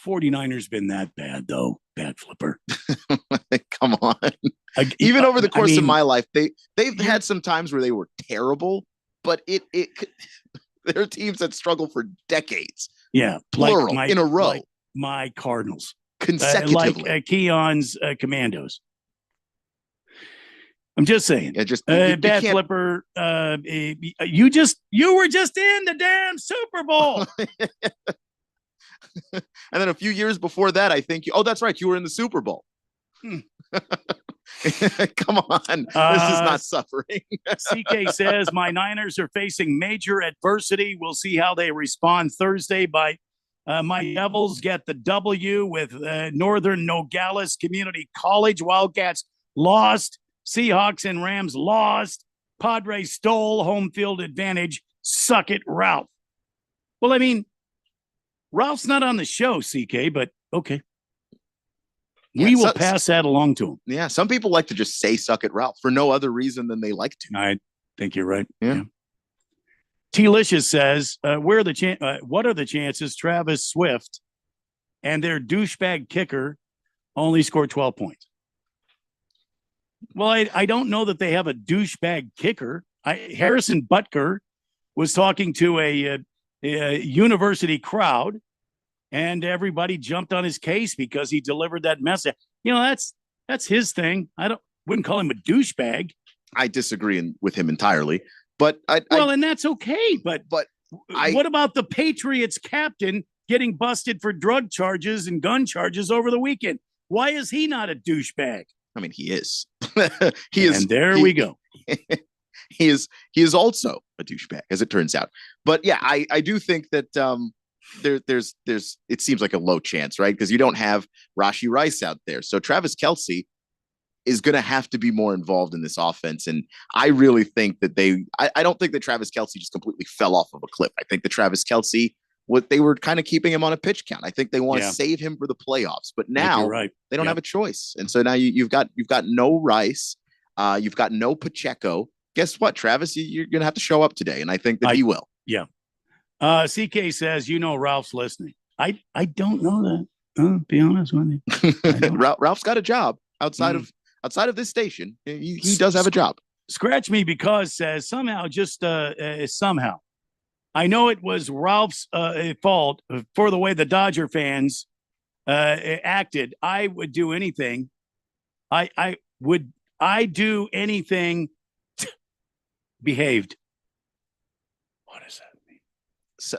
49ers been that bad, though, Bat Flipper? Come on. Even over the course of my life, they've had some times where they were terrible, but there are teams that struggle for decades. Yeah, plural in a row. Like my Cardinals, consecutively, like Keon's Commandos. I'm just saying. Yeah, just Bad Flipper. You were just in the damn Super Bowl. And then a few years before that, I think. That's right. You were in the Super Bowl. Come on, this is not suffering. CK says my Niners are facing major adversity. We'll see how they respond Thursday. My Devils get the W with Northern Nogales Community College. Wildcats lost. Seahawks and Rams lost. Padres stole home field advantage. Suck it, Ralph. Well, I mean, Ralph's not on the show, CK, but okay. We will pass that along to him. Yeah, some people like to just say "suck it, Ralph" for no other reason than they like to. I think you're right. Yeah. T-Licious says, what are the chances Travis Swift and their douchebag kicker only scored 12 points? Well, I don't know that they have a douchebag kicker. Harrison Butker was talking to a university crowd, and everybody jumped on his case because he delivered that message. That's his thing. Wouldn't call him a douchebag. I disagree with him entirely, but and that's okay. But what about the Patriots captain getting busted for drug charges and gun charges over the weekend? Why is he not a douchebag? I mean, he is. He is. And there we go. He is also a douchebag, as it turns out. But yeah, I do think that there's it seems like a low chance, right? Because you don't have Rashee Rice out there. So Travis Kelce is going to have to be more involved in this offense. And I really think that I don't think that Travis Kelce just completely fell off of a cliff. I think that Travis Kelce, they were kind of keeping him on a pitch count. I think they want to save him for the playoffs, but now they don't have a choice. And so now you've got no Rice. You've got no Pacheco. Guess what, Travis? You're going to have to show up today. And I think that he will. Yeah. CK says, Ralph's listening. I don't know that. Be honest with you. Ralph's got a job outside of this station. He does have a job. Scratch me because says somehow somehow. I know it was Ralph's fault for the way the Dodger fans acted. I would do anything. I do anything behaved. What does that mean? So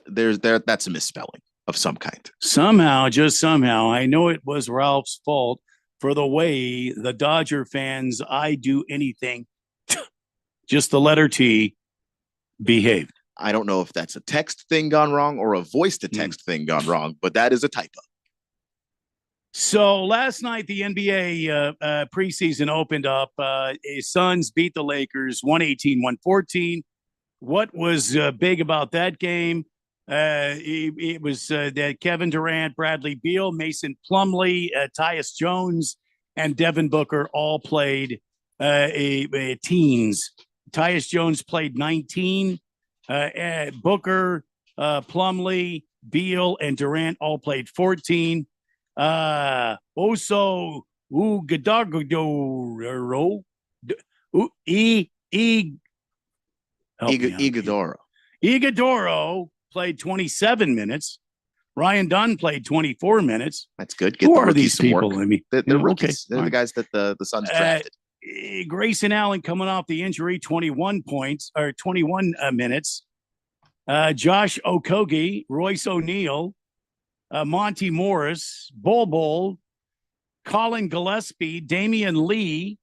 that's a misspelling of some kind. Somehow, just somehow, I know it was Ralph's fault for the way the Dodger fans, I do anything, just the letter T, behaved. I don't know if that's a text thing gone wrong or a voice to text thing gone wrong, but that is a typo. So last night, the NBA preseason opened up. Suns beat the Lakers 118-114. What was big about that game? It was that Kevin Durant, Bradley Beal, Mason Plumlee, Tyus Jones, and Devin Booker all played teens. Tyus Jones played 19. Booker, Plumlee, Beal, and Durant all played 14. Also, Iguodaro played 27 minutes. Ryan Dunn played 24 minutes. That's good. Who are these people? I mean, they're rookies. They're the guys that the Suns drafted. Grayson Allen coming off the injury, 21 minutes. Josh Okogie, Royce O'Neal, Monty Morris, Bol, Colin Gillespie, Damian Lee,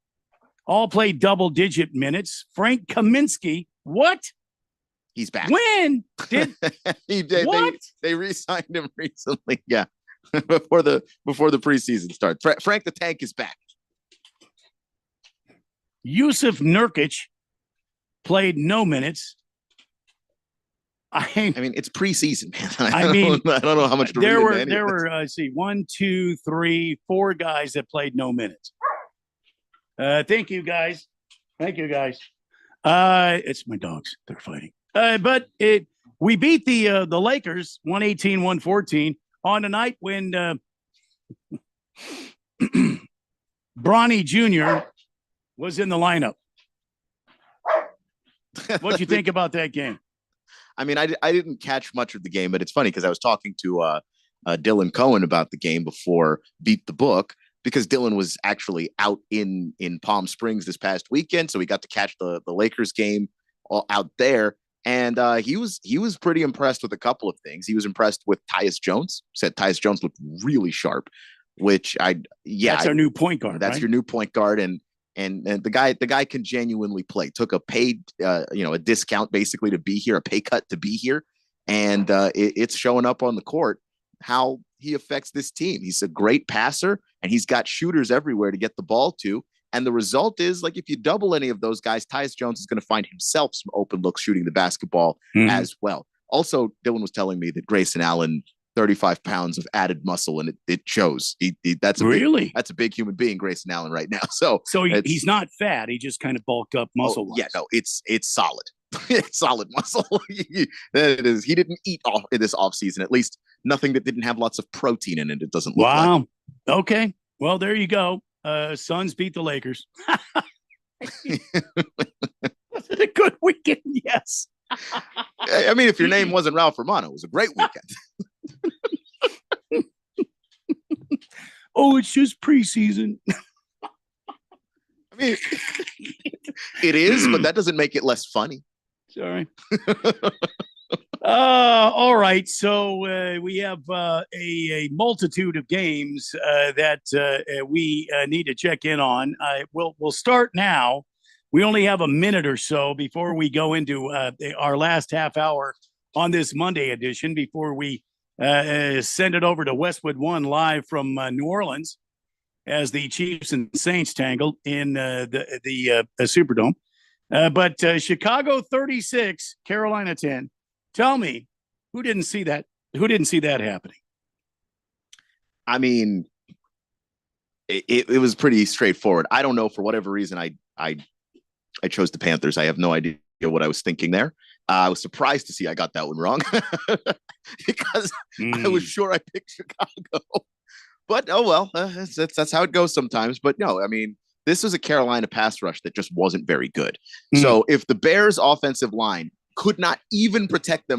all played double-digit minutes. Frank Kaminsky, what? He's back. When? He did. What? They re-signed him recently. Yeah. before the preseason starts. Frank the Tank is back. Yusuf Nurkic played no minutes. I mean, it's preseason, man. I mean, I don't know how much to there read were into any there of this. were see 1, 2, 3, 4 guys that played no minutes. Thank you guys. It's my dogs. They're fighting. But we beat the Lakers 118-114 on a night when Bronny Jr. was in the lineup. What'd you think about that game? I mean, I didn't catch much of the game, but it's funny because I was talking to Dylan Cohen about the game before Beat the Book, because Dylan was actually out in Palm Springs this past weekend, so we got to catch the Lakers game out there, and he was pretty impressed with a couple of things. He was impressed with Tyus Jones. Said Tyus Jones looked really sharp, which that's our new point guard. That's right? your new point guard, and the guy can genuinely play. Took a paid a discount basically to be here, a pay cut to be here, and it's showing up on the court how he affects this team. He's a great passer, and he's got shooters everywhere to get the ball to. And the result is, like, if you double any of those guys, Tyus Jones is going to find himself some open looks shooting the basketball as well. Also, Dylan was telling me that Grayson Allen, 35 pounds of added muscle, and it shows. That's a big human being, Grayson Allen, right now. So he's not fat. He just kind of bulked up muscle. Yeah, no, it's solid. It's solid muscle. That is. He didn't eat in this offseason, at least nothing that didn't have lots of protein in it. It doesn't look like. Wow. Okay. Well, there you go. Suns beat the Lakers. Was it a good weekend? Yes. I mean, if your name wasn't Ralph Romano, it was a great weekend. Oh, it's just preseason. I mean, it is, but that doesn't make it less funny. Sorry. All right. So we have a multitude of games that we need to check in on. We'll start now. We only have a minute or so before we go into our last half hour on this Monday edition before we send it over to Westwood One live from New Orleans as the Chiefs and Saints tangle in the Superdome. But Chicago 36, Carolina 10. Tell me, who didn't see that? Who didn't see that happening? I mean, it was pretty straightforward. I don't know, for whatever reason, I chose the Panthers. I have no idea what I was thinking there. I was surprised to see I got that one wrong because I was sure I picked Chicago. But oh well, that's how it goes sometimes. But no, I mean, this was a Carolina pass rush that just wasn't very good. So if the Bears' offensive line could not even protect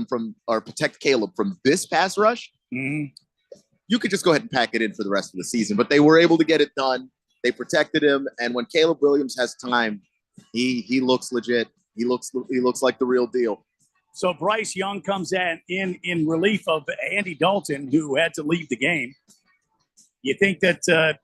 Caleb from this pass rush, you could just go ahead and pack it in for the rest of the season. But they were able to get it done. They protected him, and when Caleb Williams has time, he looks legit. He looks like the real deal. So Bryce Young comes in relief of Andy Dalton, who had to leave the game. You think that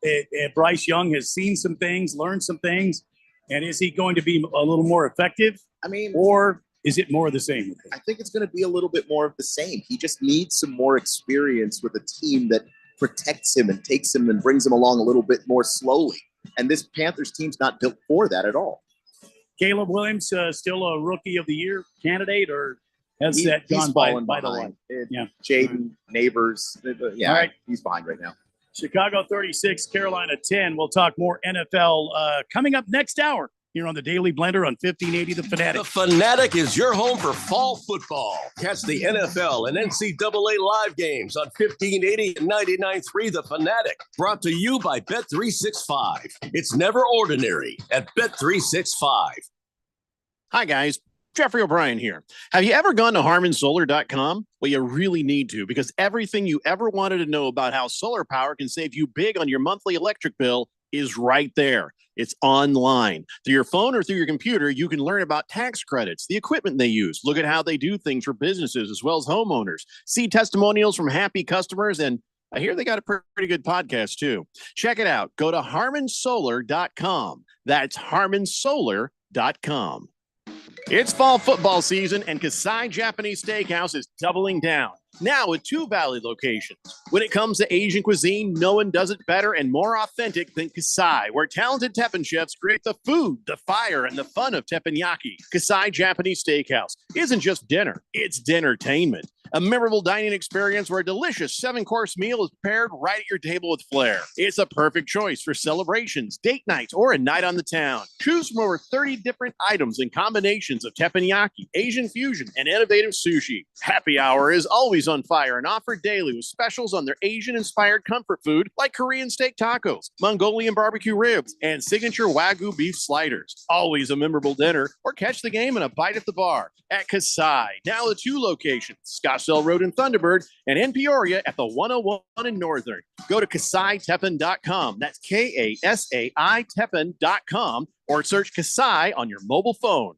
Bryce Young has seen some things, learned some things, and is he going to be a little more effective? I mean, or is it more of the same? I think it's going to be a little bit more of the same. He just needs some more experience with a team that protects him and takes him and brings him along a little bit more slowly. And this Panthers team's not built for that at all. Caleb Williams still a Rookie of the Year candidate, or has that gone by the line? Yeah, Jaden, Neighbors. Yeah, all right. He's behind right now. Chicago 36, Carolina 10. We'll talk more NFL coming up next hour here on the Daily Blender on 1580 The Fanatic. The Fanatic is your home for fall football. Catch the NFL and NCAA live games on 1580 and 99.3 The Fanatic. Brought to you by Bet365. It's never ordinary at Bet365. Hi, guys. Jeffrey O'Brien here. Have you ever gone to HarmonSolar.com? Well, you really need to, because everything you ever wanted to know about how solar power can save you big on your monthly electric bill is right there. It's online. Through your phone or through your computer, you can learn about tax credits, the equipment they use, look at how they do things for businesses as well as homeowners, see testimonials from happy customers, and I hear they got a pretty good podcast too. Check it out. Go to HarmonSolar.com. That's HarmonSolar.com. It's fall football season, and Kasai Japanese Steakhouse is doubling down. Now with 2 Valley locations. When it comes to Asian cuisine, no one does it better and more authentic than Kasai, where talented Teppanyaki chefs create the food, the fire, and the fun of teppanyaki. Kasai Japanese Steakhouse isn't just dinner, it's dinnertainment. A memorable dining experience where a delicious 7-course meal is prepared right at your table with flair. It's a perfect choice for celebrations, date nights, or a night on the town. Choose from over 30 different items and combinations of teppanyaki, Asian fusion, and innovative sushi. Happy hour is always on fire and offered daily with specials on their Asian-inspired comfort food like Korean steak tacos, Mongolian barbecue ribs, and signature Wagyu beef sliders. Always a memorable dinner, or catch the game and a bite at the bar at Kasai. Now the 2 locations, Scottsdale Road in Thunderbird and in Peoria at the 101 in Northern. Go to KasaiTeppen.com. That's KASAI Teppen.com, or search Kasai on your mobile phone.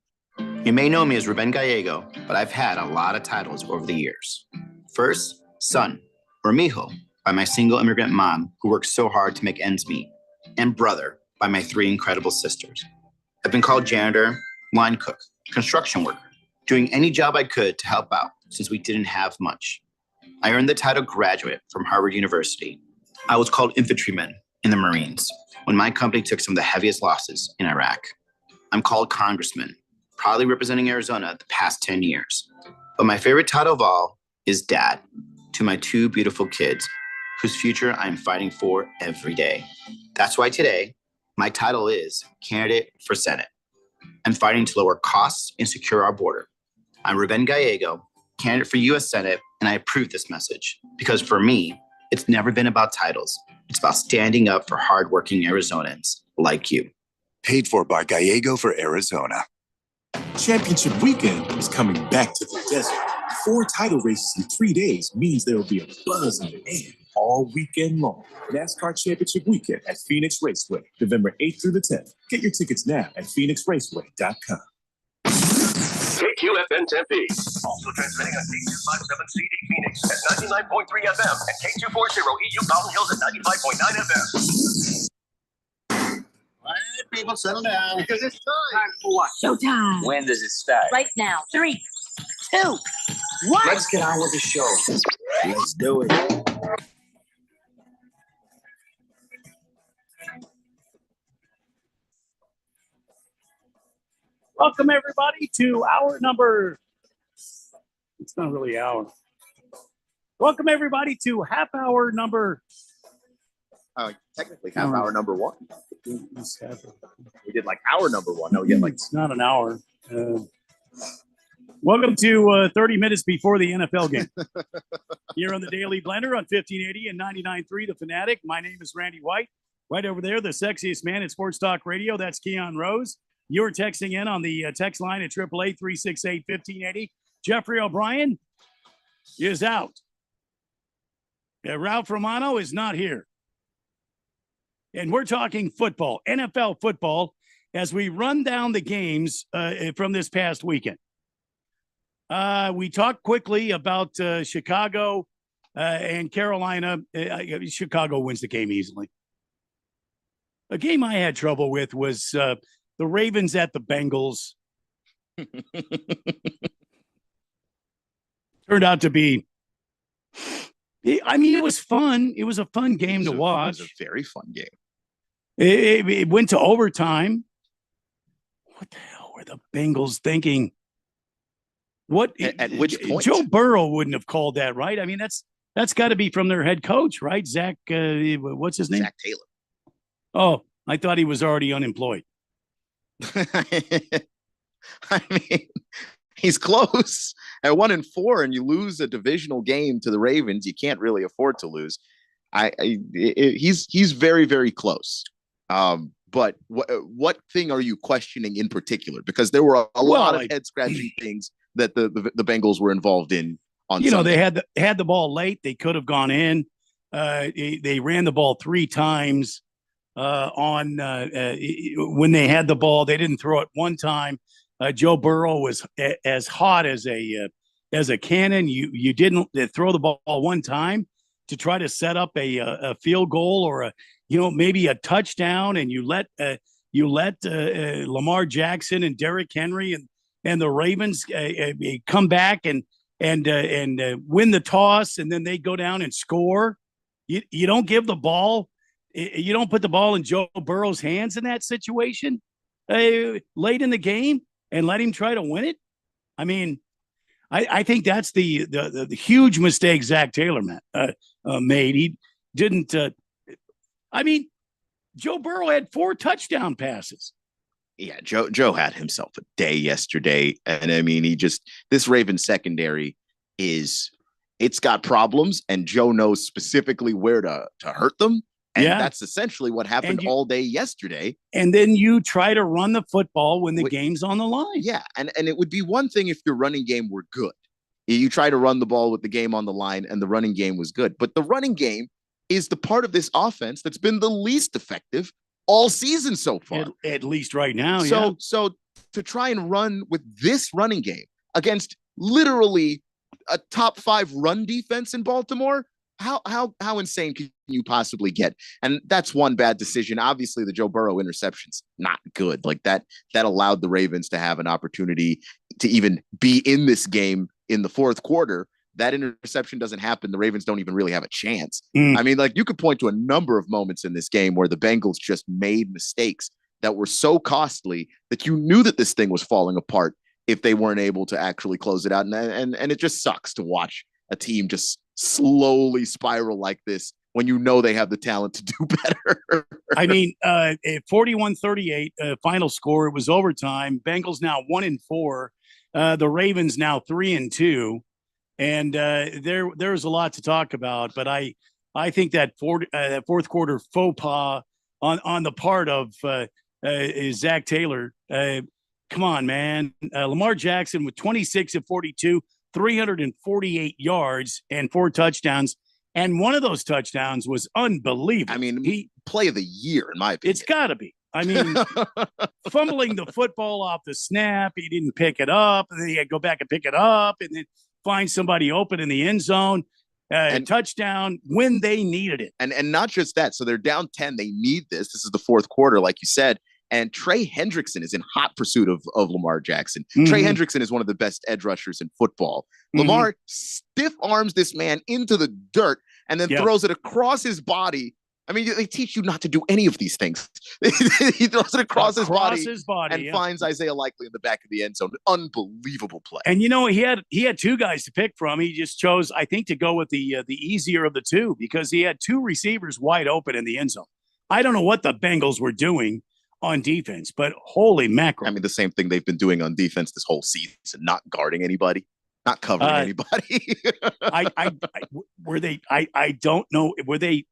You may know me as Ruben Gallego, but I've had a lot of titles over the years. First, son, or mijo, by my single immigrant mom who worked so hard to make ends meet, and brother, by my 3 incredible sisters. I've been called janitor, line cook, construction worker, doing any job I could to help out since we didn't have much. I earned the title graduate from Harvard University. I was called infantryman in the Marines when my company took some of the heaviest losses in Iraq. I'm called congressman, proudly representing Arizona the past 10 years. But my favorite title of all is dad to my 2 beautiful kids whose future I'm fighting for every day. That's why today, my title is candidate for Senate. I'm fighting to lower costs and secure our border. I'm Ruben Gallego, candidate for U.S. Senate, and I approve this message because for me, it's never been about titles. It's about standing up for hardworking Arizonans like you. Paid for by Gallego for Arizona. Championship weekend is coming back to the desert. 4 title races in 3 days means there will be a buzz in the air all weekend long. NASCAR Championship Weekend at Phoenix Raceway, November 8th through the 10th. Get your tickets now at phoenixraceway.com. KQFN Tempe. Also transmitting on K257CD Phoenix at 99.3 FM and K240 EU Mountain Hills at 95.9 FM. All right, people, settle down. Because it's time for what? Showtime. When does it start? Right now. 3, 2, 1. Let's get on with the show. Let's do it. Welcome everybody to hour number. It's not really hour. Welcome everybody to half hour number. Technically half hour number 1. We did like hour number 1. No, we get like it's not an hour. Welcome to 30 minutes before the NFL game. Here on the Daily Blender on 1580 and 99.3 The Fanatic. My name is Randy White. Right over there, the sexiest man in sports talk radio. That's Keon Rose. You're texting in on the text line at 888-368-1580. Jeffrey O'Brien is out. Ralph Romano is not here. And we're talking football, NFL football, as we run down the games from this past weekend. We talked quickly about Chicago and Carolina. Chicago wins the game easily. A game I had trouble with was the Ravens at the Bengals. Turned out to be, I mean, it was fun. It was a fun game to watch. It was a very fun game. It went to overtime. What the hell were the Bengals thinking? What at which point? Joe Burrow wouldn't have called that, right? I mean, that's got to be from their head coach, right? Zach, what's his name? Zach Taylor. Oh, I thought he was already unemployed. I mean, he's close at 1-4, and you lose a divisional game to the Ravens. You can't really afford to lose. He's very, very close. But what thing are you questioning in particular? Because there were a lot of head scratching things that the Bengals were involved in. On Sunday. They had the ball late. They could have gone in. They ran the ball 3 times. When they had the ball, they didn't throw it one time. Joe Burrow was as hot as a cannon. You didn't throw the ball one time to try to set up a field goal or maybe a touchdown, and you let Lamar Jackson and Derrick Henry and the Ravens come back and win the toss, and then they go down and score. You don't give the ball. You don't put the ball in Joe Burrow's hands in that situation late in the game and let him try to win it. I mean, I think that's the huge mistake Zach Taylor made. He didn't. I mean, Joe Burrow had 4 touchdown passes. Yeah, Joe had himself a day yesterday, and I mean, this Ravens secondary it's got problems, and Joe knows specifically where to hurt them. And that's essentially what happened all day yesterday. And then you try to run the football when the game's on the line. Yeah, and it would be one thing if your running game were good. You try to run the ball with the game on the line, and the running game was good. But the running game is the part of this offense that's been the least effective all season so far. At least right now, So to try and run with this running game against literally a top 5 run defense in Baltimore, how insane can you possibly get? And that's one bad decision. Obviously, the Joe Burrow interception's not good. Like that allowed the Ravens to have an opportunity to even be in this game in the fourth quarter. That interception doesn't happen. The Ravens don't even really have a chance. I mean, like, you could point to a number of moments in this game where the Bengals just made mistakes that were so costly that you knew that this thing was falling apart if they weren't able to actually close it out. And it just sucks to watch a team just slowly spiral like this when you know they have the talent to do better. I mean, 41-38 final score. It was overtime. Bengals now 1-4. The Ravens now 3-2. And there's a lot to talk about, but I think that fourth quarter faux pas on the part of Zach Taylor. Come on, man. Lamar Jackson with 26 of 42, 348 yards and 4 touchdowns. And one of those touchdowns was unbelievable. I mean, he play of the year, in my opinion. It's got to be. I mean, fumbling the football off the snap, he didn't pick it up, and then he had to go back and pick it up, and then find somebody open in the end zone, and touchdown when they needed it. And not just that. So they're down 10. They need this. This is the fourth quarter, like you said. And Trey Hendrickson is in hot pursuit of Lamar Jackson. Trey Hendrickson is one of the best edge rushers in football. Lamar stiff arms this man into the dirt and then throws it across his body. I mean, they teach you not to do any of these things. He throws it across his body and finds Isaiah Likely in the back of the end zone. Unbelievable play. And you know, he had 2 guys to pick from. He just chose, I think, to go with the easier of the 2 because he had 2 receivers wide open in the end zone. I don't know what the Bengals were doing on defense, but holy mackerel. I mean, the same thing they've been doing on defense this whole season, not guarding anybody. Not covering anybody. I don't know. Were they?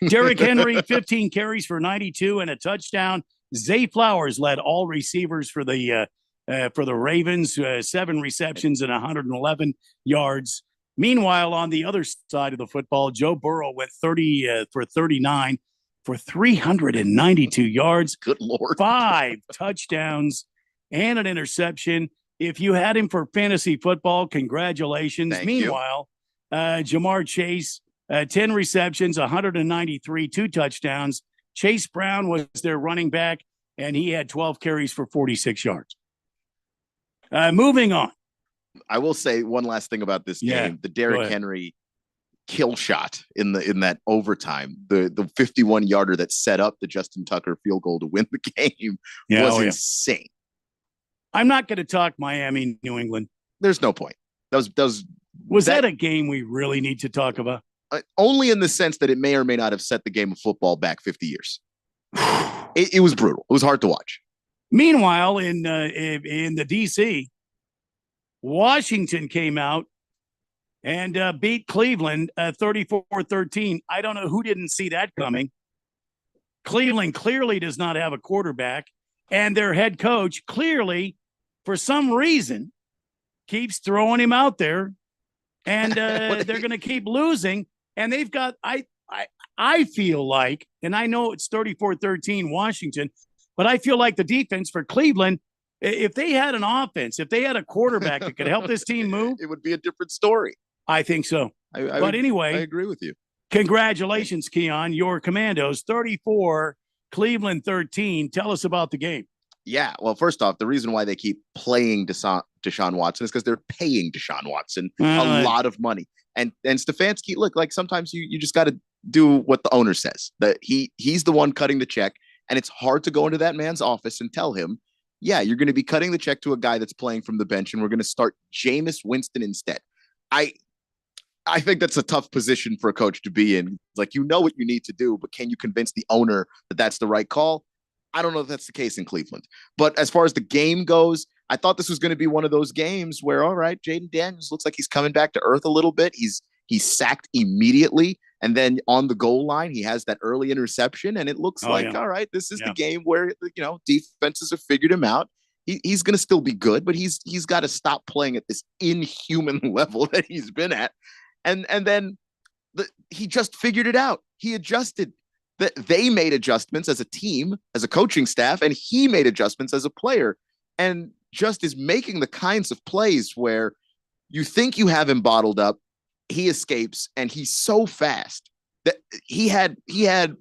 Derrick Henry, 15 carries for 92 and a touchdown. Zay Flowers led all receivers for the Ravens, 7 receptions and 111 yards. Meanwhile, on the other side of the football, Joe Burrow went 30 for 39 for 392 yards. Good Lord. 5 touchdowns and an interception. If you had him for fantasy football, congratulations. Meanwhile, Jamar Chase, 10 receptions, 193, 2 touchdowns. Chase Brown was their running back, and he had 12 carries for 46 yards. Moving on. I will say one last thing about this game. The Derrick Henry kill shot in that overtime, the 51-yarder that set up the Justin Tucker field goal to win the game was insane. I'm not going to talk Miami, New England. There's no point. Was that a game we really need to talk about? Only in the sense that it may or may not have set the game of football back 50 years. It was brutal. It was hard to watch. Meanwhile, in the DC, Washington came out and beat Cleveland 34-13. I don't know who didn't see that coming. Cleveland clearly does not have a quarterback, and their head coach clearly, for some reason, keeps throwing him out there, and they're going to keep losing. And they've got, I feel like, and I know it's 34-13 Washington, but I feel like the defense for Cleveland, if they had an offense, if they had a quarterback that could help this team move, it would be a different story. I think so. Anyway, I agree with you. Congratulations, Keon. Your Commandos 34, Cleveland 13. Tell us about the game. Yeah. Well, first off, the reason why they keep playing Deshaun Watson is because they're paying Deshaun Watson a lot of money. And Stefanski, look, like sometimes you just got to do what the owner says. That he's the one cutting the check, and it's hard to go into that man's office and tell him, yeah, you're going to be cutting the check to a guy that's playing from the bench, and we're going to start Jameis Winston instead. I think that's a tough position for a coach to be in. Like, you know what you need to do, but can you convince the owner that that's the right call? I don't know if that's the case in Cleveland. But as far as the game goes, I thought this was going to be one of those games where, all right, Jaden Daniels looks like he's coming back to earth a little bit. He's sacked immediately. And then on the goal line, he has that early interception. And it looks all right, this is the game where, defenses have figured him out. He's going to still be good, but he's got to stop playing at this inhuman level that he's been at. And then he just figured it out. He adjusted. They made adjustments as a team, as a coaching staff, and he made adjustments as a player. And just is making the kinds of plays where you think you have him bottled up, he escapes, and he's so fast that he had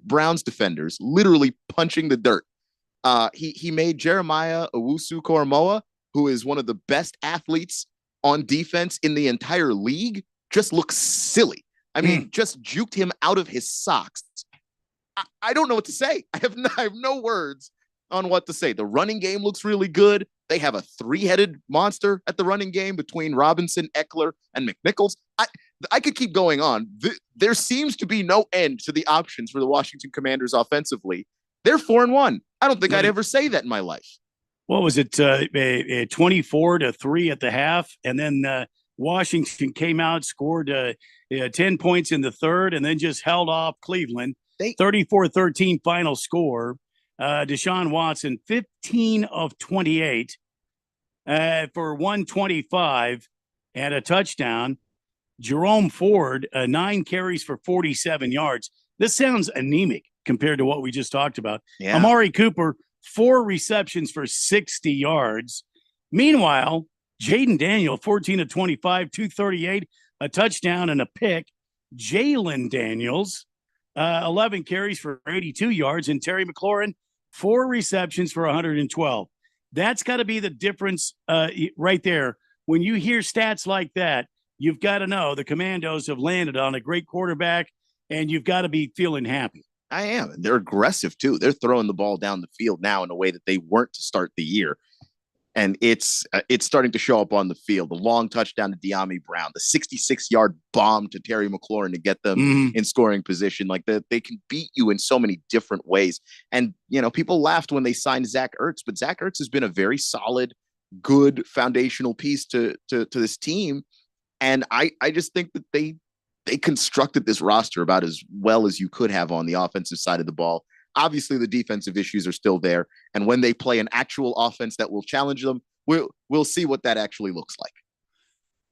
Browns defenders literally punching the dirt. He made Jeremiah Owusu-Koramoah, who is one of the best athletes on defense in the entire league, just look silly. I mean, just juked him out of his socks. I don't know what to say. I have no words on what to say. The running game looks really good. They have a three-headed monster at the running game between Robinson, Eckler, and McNichols. I could keep going on. There seems to be no end to the options for the Washington Commanders offensively. They're 4-1. I don't think I'd ever say that in my life. What was it? 24-3 at the half, and then Washington came out, scored 10 points in the third, and then just held off Cleveland. 34-13 final score. Deshaun Watson, 15 of 28 for 125 and a touchdown. Jerome Ford, 9 carries for 47 yards. This sounds anemic compared to what we just talked about. Yeah. Amari Cooper, 4 receptions for 60 yards. Meanwhile, Jaden Daniel, 14 of 25, 238, a touchdown and a pick. Jalen Daniels, 11 carries for 82 yards. And Terry McLaurin, 4 receptions for 112. That's got to be the difference right there. When you hear stats like that, you've got to know the Commandos have landed on a great quarterback, and you've got to be feeling happy. I am. And they're aggressive, too. They're throwing the ball down the field now in a way that they weren't to start the year. And it's starting to show up on the field. The long touchdown to De'Ami Brown, the 66-yard bomb to Terry McLaurin to get them in scoring position. Like they can beat you in so many different ways. And, people laughed when they signed Zach Ertz, but Zach Ertz has been a very solid, good foundational piece to this team. And I just think that they constructed this roster about as well as you could have on the offensive side of the ball. Obviously, the defensive issues are still there. And when they play an actual offense that will challenge them, we'll see what that actually looks like.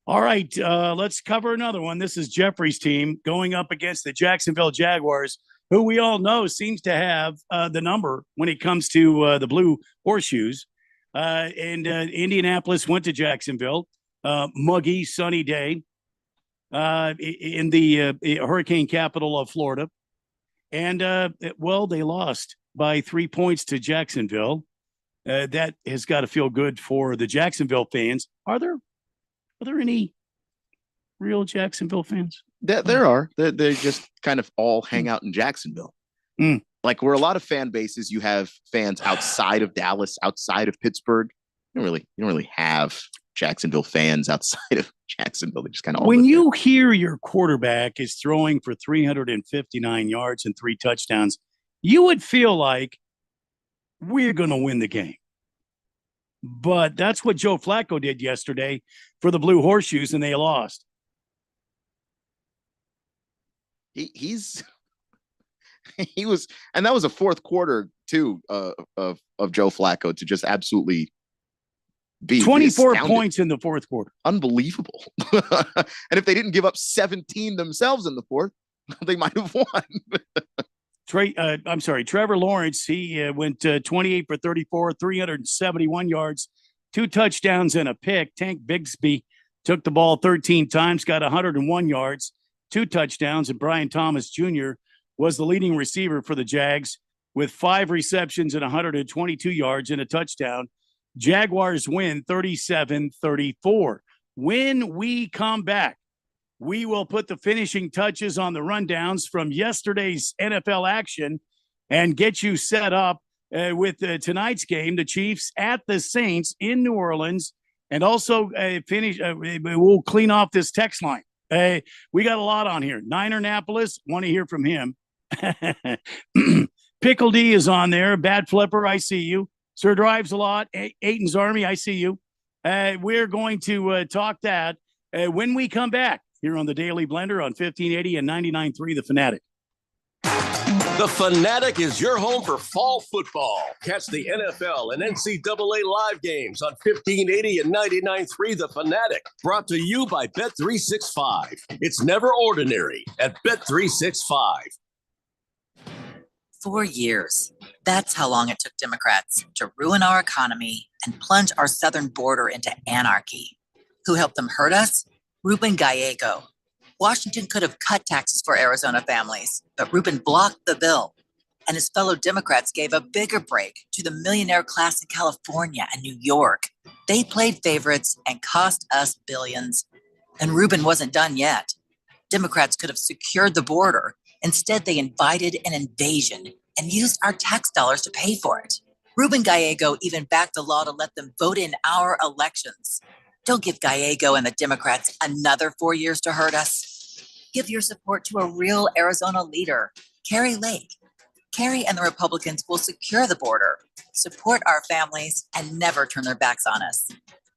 All right, let's cover another one. This is Jeffrey's team going up against the Jacksonville Jaguars, who we all know seems to have the number when it comes to the Blue Horseshoes. And Indianapolis went to Jacksonville. Muggy, sunny day in the hurricane capital of Florida. And, they lost by 3 points to Jacksonville. That has got to feel good for the Jacksonville fans. Are there any real Jacksonville fans? There are. They just kind of all hang out in Jacksonville. Like where a lot of fan bases, you have fans outside of Dallas, outside of Pittsburgh. You don't really have Jacksonville fans outside of Jacksonville. They just kind of when you hear your quarterback is throwing for 359 yards and 3 touchdowns, you would feel like we're going to win the game. But that's what Joe Flacco did yesterday for the Blue Horseshoes, and they lost. He was, and that was a fourth quarter too of Joe Flacco to just absolutely be 24 points in the fourth quarter. Unbelievable. And if they didn't give up 17 themselves in the fourth, they might have won. Trevor Lawrence, he went 28 for 34, 371 yards, 2 touchdowns and a pick. Tank Bigsby took the ball 13 times, got 101 yards, 2 touchdowns, and Brian Thomas Jr. was the leading receiver for the Jags. with 5 receptions and 122 yards and a touchdown. Jaguars win 37-34. When we come back, we will put the finishing touches on the rundowns from yesterday's NFL action and get you set up with tonight's game, the Chiefs at the Saints in New Orleans, and also we'll clean off this text line. We got a lot on here. Niner-Napolis, want to hear from him. Pickle D is on there. Bad Flipper, I see you. Sir Drives a lot. Aiton's Army, I see you. We're going to talk that when we come back here on the Daily Blender on 1580 and 99.3 The Fanatic. The Fanatic is your home for fall football. Catch the NFL and NCAA live games on 1580 and 99.3 The Fanatic. Brought to you by Bet365. It's never ordinary at Bet365. 4 years. That's how long it took Democrats to ruin our economy and plunge our southern border into anarchy. Who helped them hurt us? Ruben Gallego. Washington could have cut taxes for Arizona families, but Ruben blocked the bill. And his fellow Democrats gave a bigger break to the millionaire class in California and New York. They played favorites and cost us billions. And Ruben wasn't done yet. Democrats could have secured the border. Instead, they invited an invasion and used our tax dollars to pay for it. Ruben Gallego even backed a law to let them vote in our elections. Don't give Gallego and the Democrats another 4 years to hurt us. Give your support to a real Arizona leader, Kari Lake. Kari and the Republicans will secure the border, support our families, and never turn their backs on us.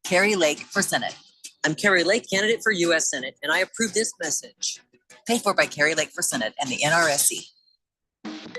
Kari Lake for Senate. I'm Kari Lake, candidate for U.S. Senate, and I approve this message. Paid for by Kari Lake for Senate and the NRSC.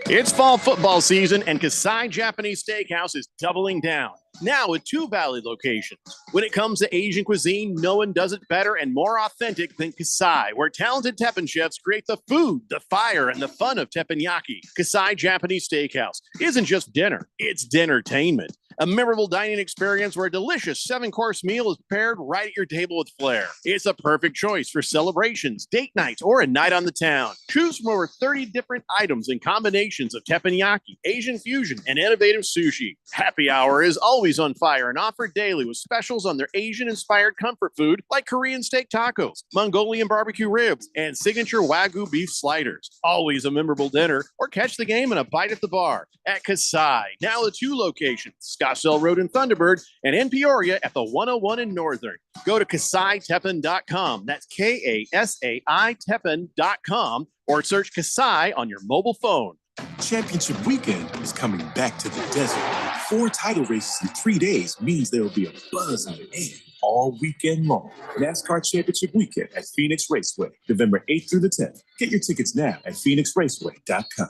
It's fall football season, and Kasai Japanese Steakhouse is doubling down. Now with 2 Valley locations. When it comes to Asian cuisine, no one does it better and more authentic than Kasai, where talented Teppan chefs create the food, the fire, and the fun of teppanyaki. Kasai Japanese Steakhouse isn't just dinner, it's dinnertainment. A memorable dining experience where a delicious 7-course meal is prepared right at your table with flair. It's a perfect choice for celebrations, date nights, or a night on the town. Choose from over 30 different items and combinations of teppanyaki, Asian fusion, and innovative sushi. Happy hour is always on fire and offered daily with specials on their Asian-inspired comfort food like Korean steak tacos, Mongolian barbecue ribs, and signature Wagyu beef sliders. Always a memorable dinner, or catch the game and a bite at the bar at Kasai. Now with 2 locations, Scottsdale Road in Thunderbird, and in Peoria at the 101 in Northern. Go to KasaiTeppan.com. That's Kasai Teppan.com, or search Kasai on your mobile phone. Championship weekend is coming back to the desert. 4 title races in 3 days means there will be a buzz in the air all weekend long. NASCAR Championship Weekend at Phoenix Raceway, November 8th through the 10th. Get your tickets now at PhoenixRaceway.com.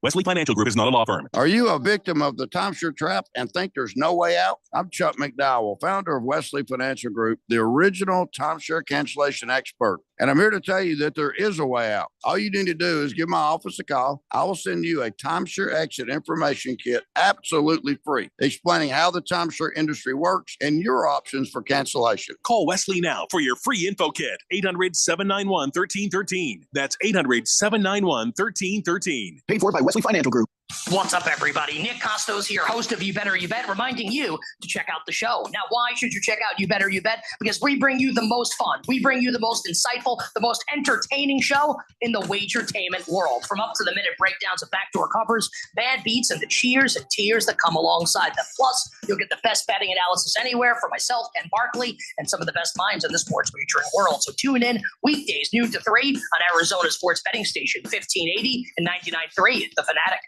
Wesley Financial Group is not a law firm. Are you a victim of the timeshare trap and think there's no way out? I'm Chuck McDowell, founder of Wesley Financial Group, the original timeshare cancellation expert. And I'm here to tell you that there is a way out. All you need to do is give my office a call. I will send you a timeshare exit information kit absolutely free, explaining how the timeshare industry works and your options for cancellation. Call Wesley now for your free info kit. 800-791-1313. That's 800-791-1313. Paid for by Wesley Financial Group. What's up, everybody? Nick Costos here, host of You Better You Bet, reminding you to check out the show. Now, why should you check out You Better You Bet? Because we bring you the most fun. We bring you the most insightful, the most entertaining show in the wagertainment world. From up-to-the-minute breakdowns of backdoor covers, bad beats, and the cheers and tears that come alongside them. Plus, you'll get the best betting analysis anywhere from myself, Ken Barkley, and some of the best minds in the sports wagering world. So tune in weekdays, noon to 3 on Arizona sports betting station, 1580 and 99.3, The Fanatic.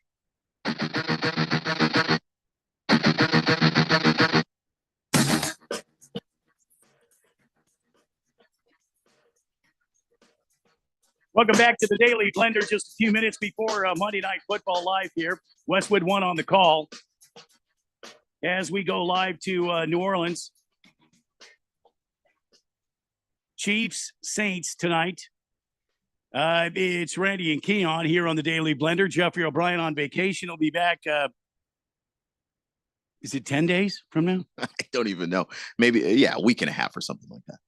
Welcome back to the Daily Blender. Just a few minutes before Monday Night Football live here. Westwood One on the call as we go live to New Orleans. Chiefs, Saints tonight. It's Randy and Keon here on the Daily Blender. Jeffrey O'Brien on vacation. He'll be back. Is it 10 days from now? I don't even know. Maybe, a week and a half or something like that.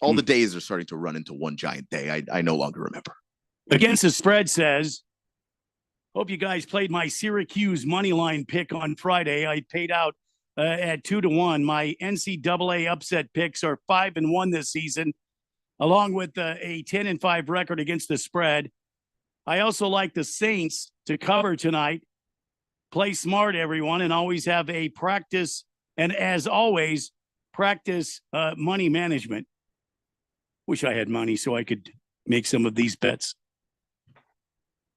All the days are starting to run into one giant day. I no longer remember. Against the Spread says Hope you guys played my Syracuse money line pick on Friday. I paid out at 2-1. My NCAA upset picks are 5-1 this season, along with a 10-5 record against the spread. I also like the Saints to cover tonight. Play smart, everyone, and always have a practice. And as always, practice money management. Wish I had money so I could make some of these bets.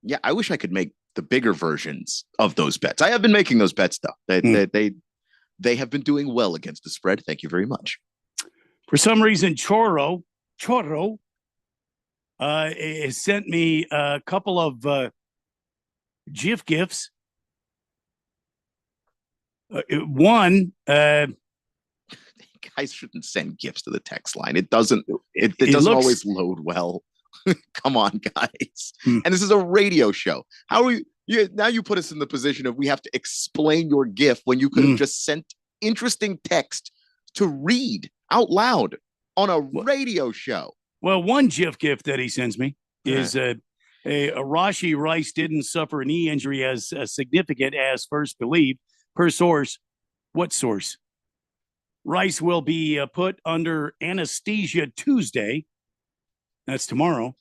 Yeah, I wish I could make the bigger versions of those bets. I have been making those bets though. They have been doing well against the spread. Thank you very much. For some reason, Choro has sent me a couple of GIF gifts. One, guys shouldn't send gifts to the text line. It doesn't always load well. Come on, guys. And this is a radio show. How are you now? You put us in the position of we have to explain your GIF when you could have just sent interesting text to read out loud on a radio show. Well, one GIF gift that he sends me is Rashi Rice didn't suffer a knee injury as significant as first believed. Per source, what source? Rice will be put under anesthesia Tuesday. That's tomorrow.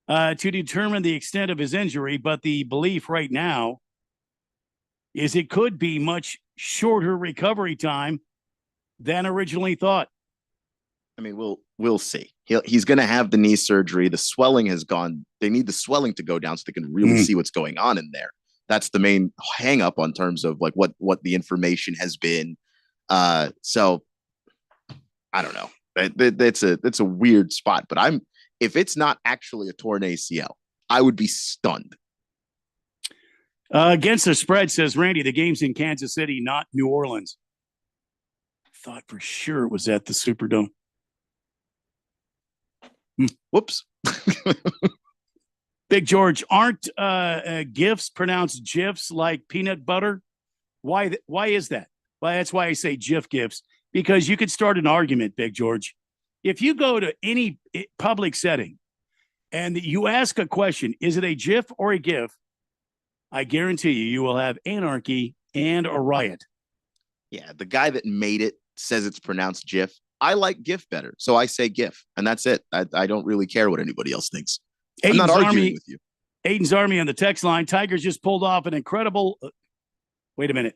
To determine the extent of his injury, but the belief right now is it could be much shorter recovery time than originally thought. I mean, we'll see. He's going to have the knee surgery. The swelling has gone. They need the swelling to go down so they can really see what's going on in there. That's the main hang up on terms of like what the information has been. So I don't know. It's a weird spot, but if it's not actually a torn ACL, I would be stunned. Against the spread, says Randy, the game's in Kansas City, not New Orleans. Thought for sure it was at the Superdome. Whoops. Big George, aren't GIFs pronounced GIFs like peanut butter? Why is that? Well, that's why I say GIF GIFs, because you could start an argument, Big George. If you go to any public setting and you ask a question, is it a GIF or a GIF? I guarantee you will have anarchy and a riot. Yeah, the guy that made it says it's pronounced GIF. I like GIF better, so I say GIF, and that's it. I don't really care what anybody else thinks. I'm not arguing with you. Aiden's Army on the text line. Tigers just pulled off an incredible. Wait a minute.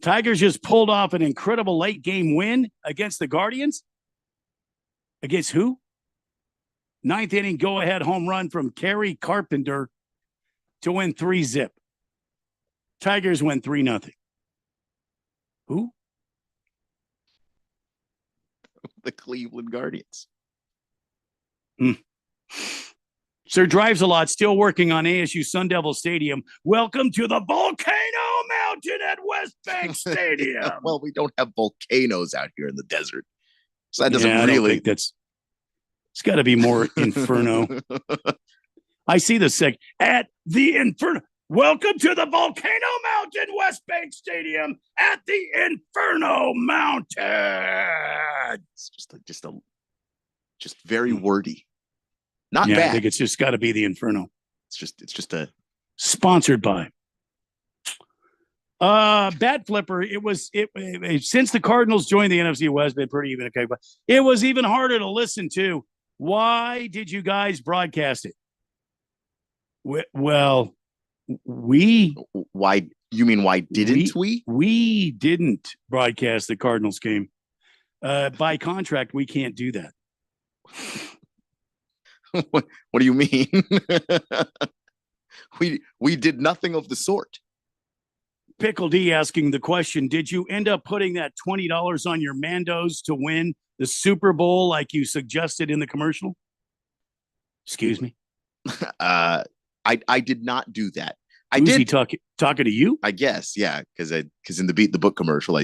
Tigers just pulled off an incredible late game win against the Guardians. Against who? Ninth inning go ahead home run from Kerry Carpenter to win 3-0. Tigers win 3-0. Who? The Cleveland Guardians. Sir Drives a Lot, still working on ASU Sun Devil Stadium. Welcome to the Volcano Mountain at West Bank Stadium. Well, we don't have volcanoes out here in the desert. So that doesn't really. It's got to be more Inferno. I see the at the Inferno. Welcome to the Volcano Mountain West Bank Stadium at the Inferno Mountain. It's just very wordy. Not bad. I think it's just got to be the Inferno. It's just a sponsored by. Bat Flipper. It since the Cardinals joined the NFC West, been pretty even. Okay, but it was even harder to listen to. Why did you guys broadcast it? Well, why? You mean why didn't we? We didn't broadcast the Cardinals game. By contract, we can't do that. What do you mean? we did nothing of the sort. Pickle D asking the question, did you end up putting that $20 on your Mandos to win the Super Bowl like you suggested in the commercial? Excuse me? I did not do that. Who's he talking to you? I guess, yeah, because in the Beat the Book commercial,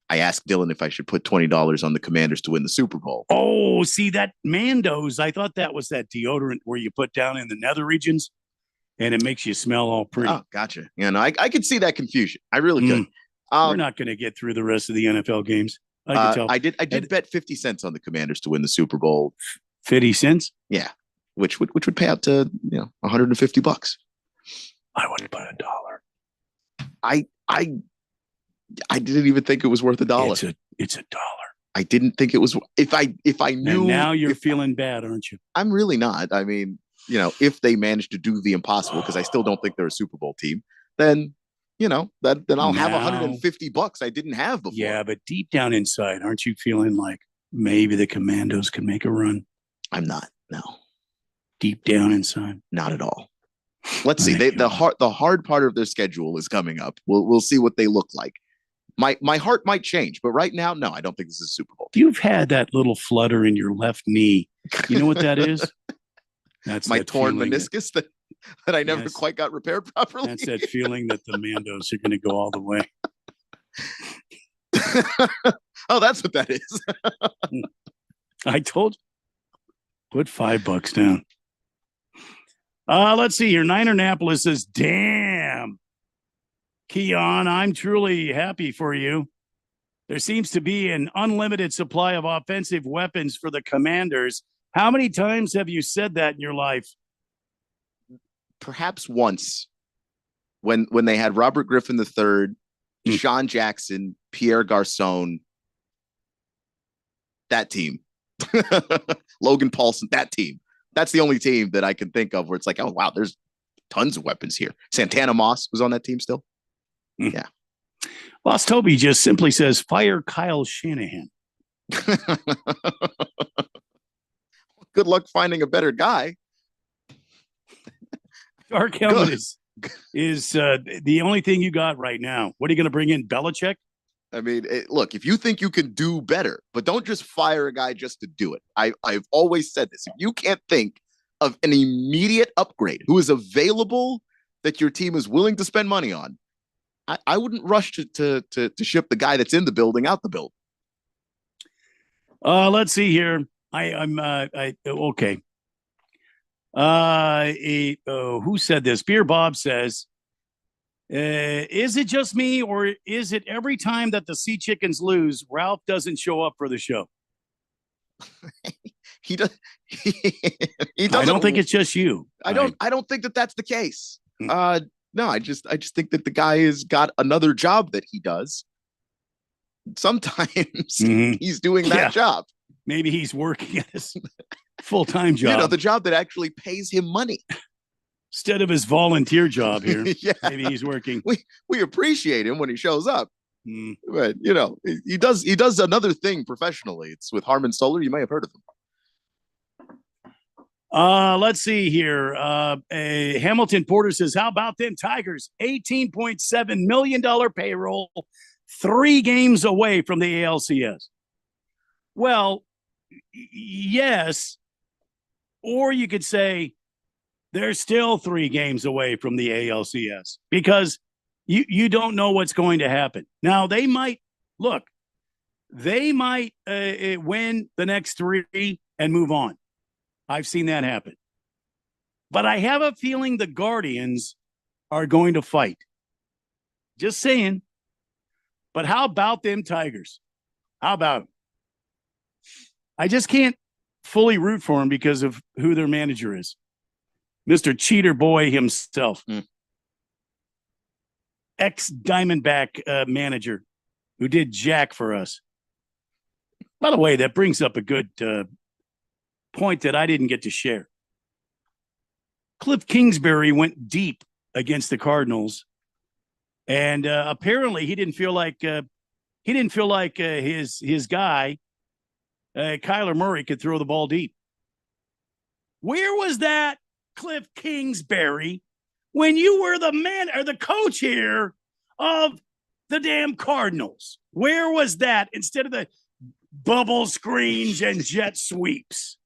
I asked Dylan if I should put $20 on the Commanders to win the Super Bowl. Oh, see that Mandos, I thought that was that deodorant where you put down in the nether regions and it makes you smell all pretty. Oh, gotcha. Yeah, no, I could see that confusion. I really could. We're not going to get through the rest of the NFL games. I can tell. I did bet 50 cents on the Commanders to win the Super Bowl. 50 cents? Yeah. which would pay out to $150. I wouldn't put $1. I didn't even think it was worth $1. It's $1. I didn't think it was. If I knew. And now you're feeling bad, aren't you? I'm really not. I mean, if they manage to do the impossible, because I still don't think they're a Super Bowl team, then then I'll have $150 I didn't have before. Yeah, but deep down inside, aren't you feeling like maybe the Commandos can make a run? I'm not. No. Deep down inside, not at all. Let's see. The hard part of their schedule is coming up. We'll see what they look like. My heart might change, but right now, no, I don't think this is a Super Bowl team. You've had that little flutter in your left knee. You know what that is? That's my torn meniscus that I never quite got repaired properly. That's that feeling that the Mandos are going to go all the way. Oh, that's what that is. I told you. Put $5 down. Let's see here. Ninernapolis says, damn. Keon, I'm truly happy for you. There seems to be an unlimited supply of offensive weapons for the Commanders. How many times have you said that in your life? Perhaps once, when they had Robert Griffin III, Deshaun Jackson, Pierre Garcon, that team, Logan Paulson, that team. That's the only team that I can think of where it's like, oh wow, there's tons of weapons here. Santana Moss was on that team still. Yeah. Lost Toby just simply says, fire Kyle Shanahan. Good luck finding a better guy. Dark Helmet is the only thing you got right now. What are you going to bring in, Belichick? I mean, look, if you think you can do better, but don't just fire a guy just to do it. I've always said this. If you can't think of an immediate upgrade who is available that your team is willing to spend money on, I wouldn't rush to ship the guy that's in the building out the building. Let's see here. Okay. Who said this? Beer Bob says, is it just me, or is it every time that the Sea Chickens lose, Ralph doesn't show up for the show? He does. He doesn't. I don't think it's just you. I don't think that that's the case. No, I just think that the guy has got another job that he does. Sometimes he's doing that job. Maybe he's working at his full-time job. The job that actually pays him money. Instead of his volunteer job here. Yeah. Maybe he's working. We appreciate him when he shows up. But he does another thing professionally. It's with Harmon Solar. You may have heard of him. Let's see here. Hamilton Porter says, how about them Tigers? $18.7 million payroll, 3 games away from the ALCS. Well, yes. Or you could say they're still 3 games away from the ALCS because you don't know what's going to happen. Now, they might win the next 3 and move on. I've seen that happen. But I have a feeling the Guardians are going to fight. Just saying. But how about them Tigers? How about them? I just can't fully root for them because of who their manager is. Mr. Cheater Boy himself. Ex-Diamondback manager who did jack for us. By the way, that brings up a good point that I didn't get to share. Cliff Kingsbury went deep against the Cardinals, and apparently he didn't feel like his guy Kyler Murray could throw the ball deep. Where was that, Cliff Kingsbury, when you were the man or the coach here of the damn Cardinals? Where was that instead of the bubble screens and jet sweeps?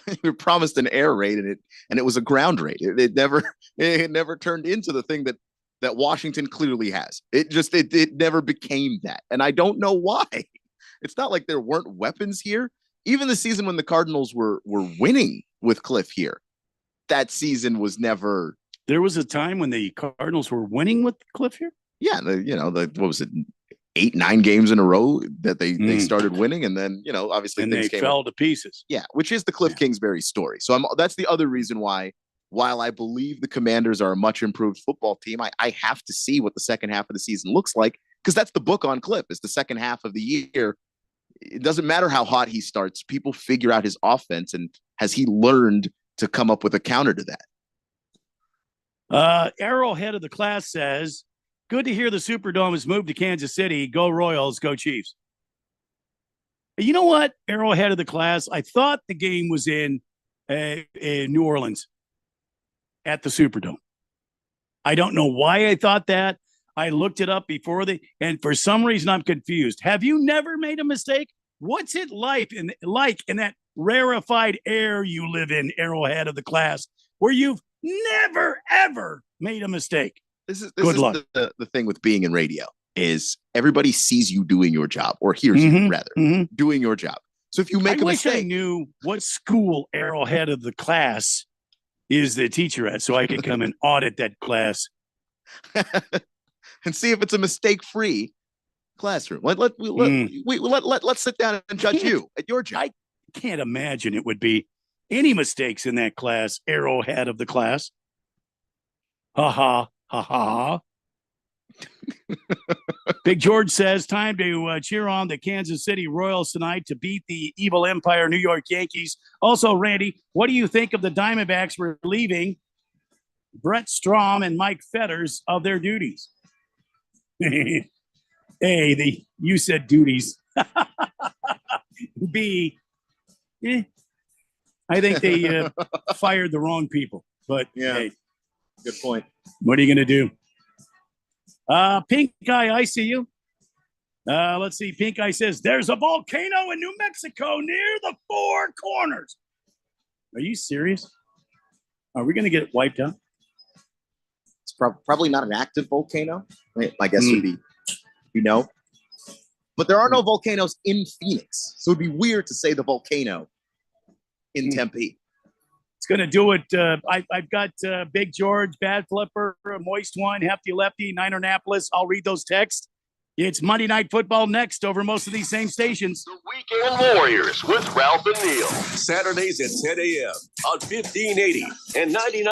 We were promised an air raid and it was a ground raid. It never turned into the thing that Washington clearly has. It never became that. And I don't know why. It's not like there weren't weapons here. Even the season when the Cardinals were winning with Cliff here, that season was never. There was a time when the Cardinals were winning with Cliff here? Yeah, what was it? 8-9 games in a row that they started winning, and then obviously and things they came fell up. to pieces. Yeah, which is the Cliff Kingsbury story. So that's the other reason why, while I believe the Commanders are a much improved football team, I have to see what the second half of the season looks like, because that's the book on Cliff. Is the second half of the year. It doesn't matter how hot he starts. People figure out his offense, and has he learned to come up with a counter to that? Arrowhead of the class says, good to hear the Superdome has moved to Kansas City. Go Royals, go Chiefs. You know what, Arrowhead of the class? I thought the game was in New Orleans at the Superdome. I don't know why I thought that. I looked it up before and for some reason I'm confused. Have you never made a mistake? What's it like in that rarefied air you live in, Arrowhead of the class, where you've never, ever made a mistake? This is the thing with being in radio is everybody sees you doing your job, or hears you rather doing your job. So if you make a mistake, I knew what school Arrowhead of the class is the teacher at, so I could come and audit that class and see if it's a mistake-free classroom. Let's sit down and judge you at your job. I can't imagine it would be any mistakes in that class, Arrowhead of the class. Ha ha ha ha. Big George says, time to cheer on the Kansas City Royals tonight to beat the evil empire New York Yankees. Also, Randy, what do you think of the Diamondbacks relieving Brett Strom and Mike Fetters of their duties? A, you said duties. B, I think they fired the wrong people. But hey, good point. What are you going to do? Pink Eye, I see you. Let's see. Pink Eye says, there's a volcano in New Mexico near the Four Corners. Are you serious? Are we going to get wiped out? It's probably not an active volcano. My guess would be, but there are no volcanoes in Phoenix. So it'd be weird to say the volcano in Tempe. It's going to do it. I've got Big George, Bad Flipper, Moist One, Hefty Lefty, Ninernapolis. I'll read those texts. It's Monday Night Football next over most of these same stations. The Weekend Warriors with Ralph and Neil. Saturdays at 10 a.m. on 1580 and 99.